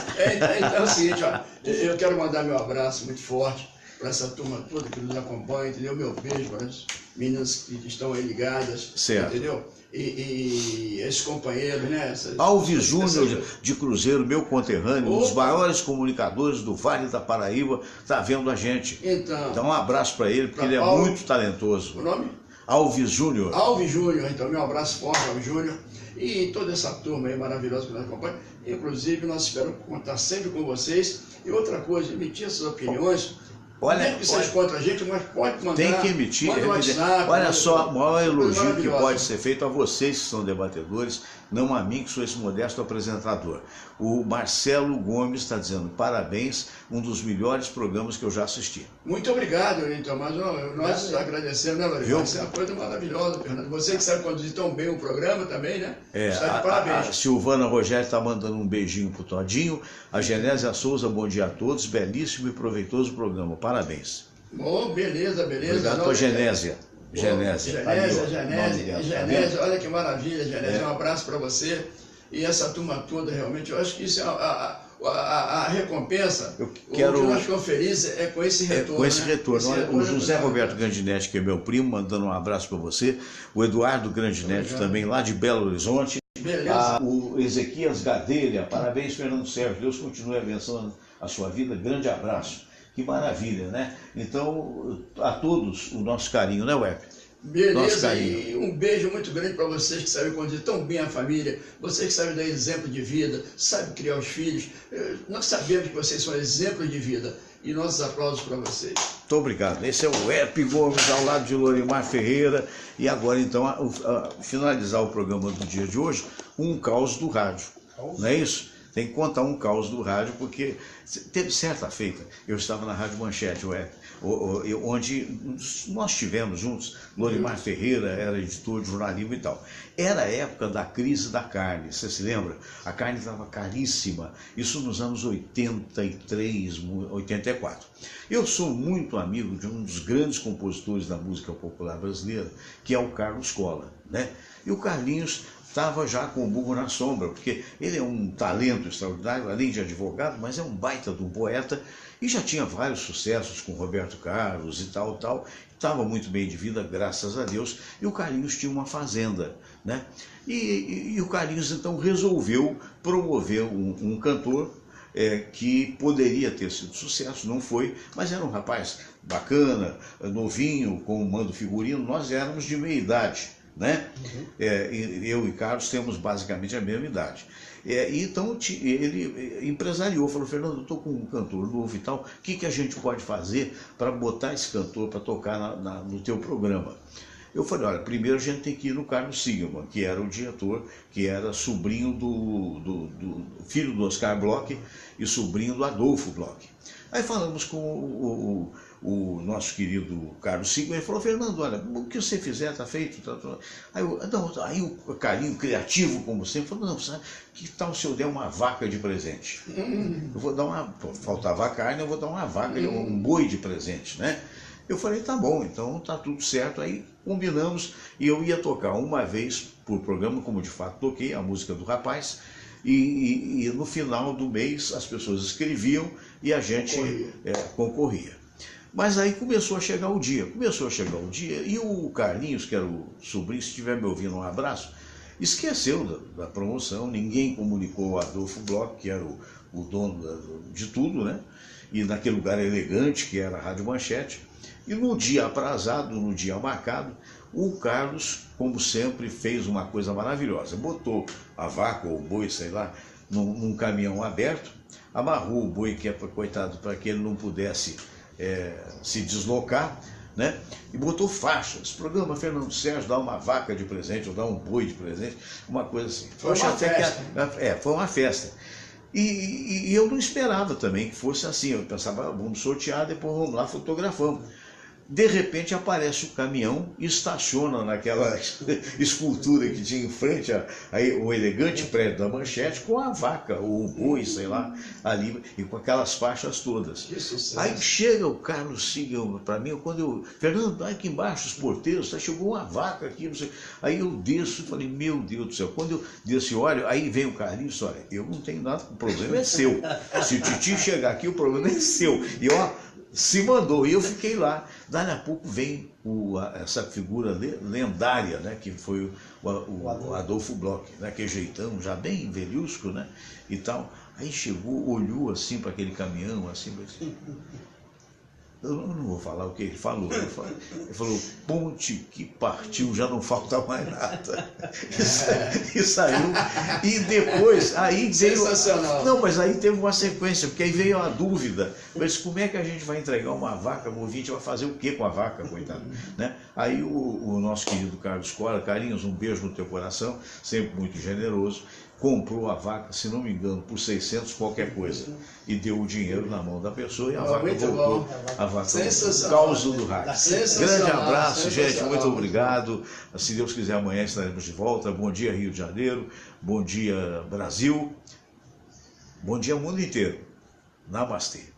Então é o seguinte, ó, eu quero mandar meu abraço muito forte para essa turma toda que nos acompanha, entendeu? Meu beijo para as meninas que estão aí ligadas, certo, entendeu? E esses companheiros, né? Alves Júnior de Cruzeiro, meu conterrâneo, um dos maiores comunicadores do Vale da Paraíba, está vendo a gente. Então, dá um abraço para ele, porque ele é muito talentoso. O nome? Alves Júnior. Alves Júnior, então meu abraço forte, Alves Júnior. E toda essa turma aí maravilhosa que nos acompanha. Inclusive, nós esperamos contar sempre com vocês. E outra coisa, emitir essas opiniões. Olha, que vocês contra a gente, mas pode mandar. Tem que emitir. WhatsApp, olha só, o maior elogio que pode ser feito a vocês que são debatedores, não a mim que sou esse modesto apresentador. O Marcelo Gomes está dizendo parabéns, um dos melhores programas que eu já assisti. Muito obrigado, então, mas nós agradecemos, né, Lorimar? Isso é uma coisa maravilhosa, Fernando. Você que sabe conduzir tão bem o programa também, né? Está de parabéns. A Silvana Rogério está mandando um beijinho pro Todinho. A Genésia Souza, bom dia a todos. Belíssimo e proveitoso programa. Parabéns. Bom, beleza. Obrigado para a Genésia. Genésia, olha que maravilha, Genésia. Um abraço para você e essa turma toda, realmente. Eu acho que isso é a recompensa, o que nós conferimos é com esse retorno. Com esse né? retorno. Esse O José retorno Roberto Grandinetti, que é meu primo, mandando um abraço para você. O Eduardo Grandinetti também, lá de Belo Horizonte. Beleza. O Ezequias Gadelha, parabéns, Fernando Sérgio. Deus continue abençoando a sua vida. Grande abraço. Que maravilha, né? Então, a todos o nosso carinho, né, Web? Beleza, e um beijo muito grande para vocês que sabem conduzir tão bem a família, vocês que sabem dar exemplo de vida, sabem criar os filhos. Nós sabemos que vocês são exemplo de vida e nossos aplausos para vocês. Muito obrigado. Esse é o Ep Gomes, ao lado de Lorimar Ferreira. E agora, então, finalizar o programa do dia de hoje, um caos do rádio. Não é isso? Tem que contar um caos do rádio, porque teve certa feita, eu estava na Rádio Manchete, onde nós estivemos juntos, Lorimar Ferreira era editor de jornalismo e tal. Era a época da crise da carne, você se lembra? A carne estava caríssima, isso nos anos 83, 84. Eu sou muito amigo de um dos grandes compositores da música popular brasileira, que é o Carlos Colla, né? E o Carlinhos estava já com o burro na sombra, porque ele é um talento extraordinário, além de advogado, mas é um baita de um poeta, e já tinha vários sucessos com Roberto Carlos e tal, estava muito bem de vida, graças a Deus, e o Carlinhos tinha uma fazenda, né? E o Carlinhos então resolveu promover um cantor que poderia ter sido sucesso, não foi, mas era um rapaz bacana, novinho, com um mando figurino, nós éramos de meia idade, né? Eu e Carlos temos basicamente a mesma idade. Então ele empresariou, falou: Fernando, eu estou com um cantor novo e tal, o que a gente pode fazer para botar esse cantor para tocar no teu programa? Eu falei: olha, primeiro a gente tem que ir no Carlos Sigman, que era o diretor, que era sobrinho do filho do Oscar Bloch e sobrinho do Adolfo Bloch. Aí falamos com o nosso querido Carlos Sigman, ele falou: Fernando, olha, o que você fizer está feito. Aí o carinho criativo, como sempre, falou: não, sabe, que tal se eu der uma vaca de presente? Eu vou dar faltava carne, eu vou dar uma vaca, um boi de presente, né? Eu falei: tá bom, então tá tudo certo. Aí combinamos e eu ia tocar uma vez por programa, como de fato toquei, a música do rapaz, e no final do mês as pessoas escreviam e a gente concorria. Mas aí começou a chegar o dia, e o Carlinhos, que era o sobrinho, se estiver me ouvindo, um abraço, esqueceu da promoção, ninguém comunicou ao Adolfo Bloch, que era o dono de tudo, né? E naquele lugar elegante que era a Rádio Manchete. E no dia aprazado, no dia marcado, o Carlos, como sempre, fez uma coisa maravilhosa. Botou a vaca ou o boi, sei lá, num caminhão aberto, amarrou o boi, que é coitado, para que ele não pudesse se deslocar, né? E botou faixas. Programa Fernando Sérgio dá uma vaca de presente, ou dá um boi de presente, uma coisa assim. Foi uma festa. Foi uma festa. E eu não esperava também que fosse assim. Eu pensava: vamos sortear, depois vamos lá, fotografamos. De repente aparece o caminhão e estaciona naquela escultura que tinha em frente o elegante prédio da Manchete, com a vaca, ou o boi, sei lá, ali, e com aquelas faixas todas. Aí chega o Carlos Sigman para mim, Fernando, aqui embaixo os porteiros, chegou uma vaca aqui, não sei. Aí eu desço e falei: meu Deus do céu. Quando eu desço e olho, aí vem o Carlinhos: olha, eu não tenho nada, o problema é seu. Se o Titi chegar aqui, o problema é seu. E se mandou, e eu fiquei lá. Daí a pouco vem essa figura lendária, né, que foi o Adolfo Bloch, né, que é jeitão, já bem velhusco, né, e tal. Aí chegou, olhou assim para aquele caminhão, assim, eu não vou falar o que ele falou. Ele falou: ponte que partiu, já não falta mais nada. E saiu. E depois, aí veio... Sensacional. Não, mas aí teve uma sequência, porque aí veio a dúvida. Mas como é que a gente vai entregar uma vaca? O ouvinte vai fazer o que com a vaca, coitado? Né? Aí o nosso querido Carlos Colla, Carlinhos, um beijo no teu coração, sempre muito generoso, comprou a vaca, se não me engano, por 600 qualquer coisa, e deu o dinheiro na mão da pessoa, e a vaca voltou. Bom. A vaca Sensacional. Caos do rádio. Grande abraço, gente, muito obrigado. Se Deus quiser, amanhã estaremos de volta. Bom dia, Rio de Janeiro. Bom dia, Brasil. Bom dia, mundo inteiro. Namastê.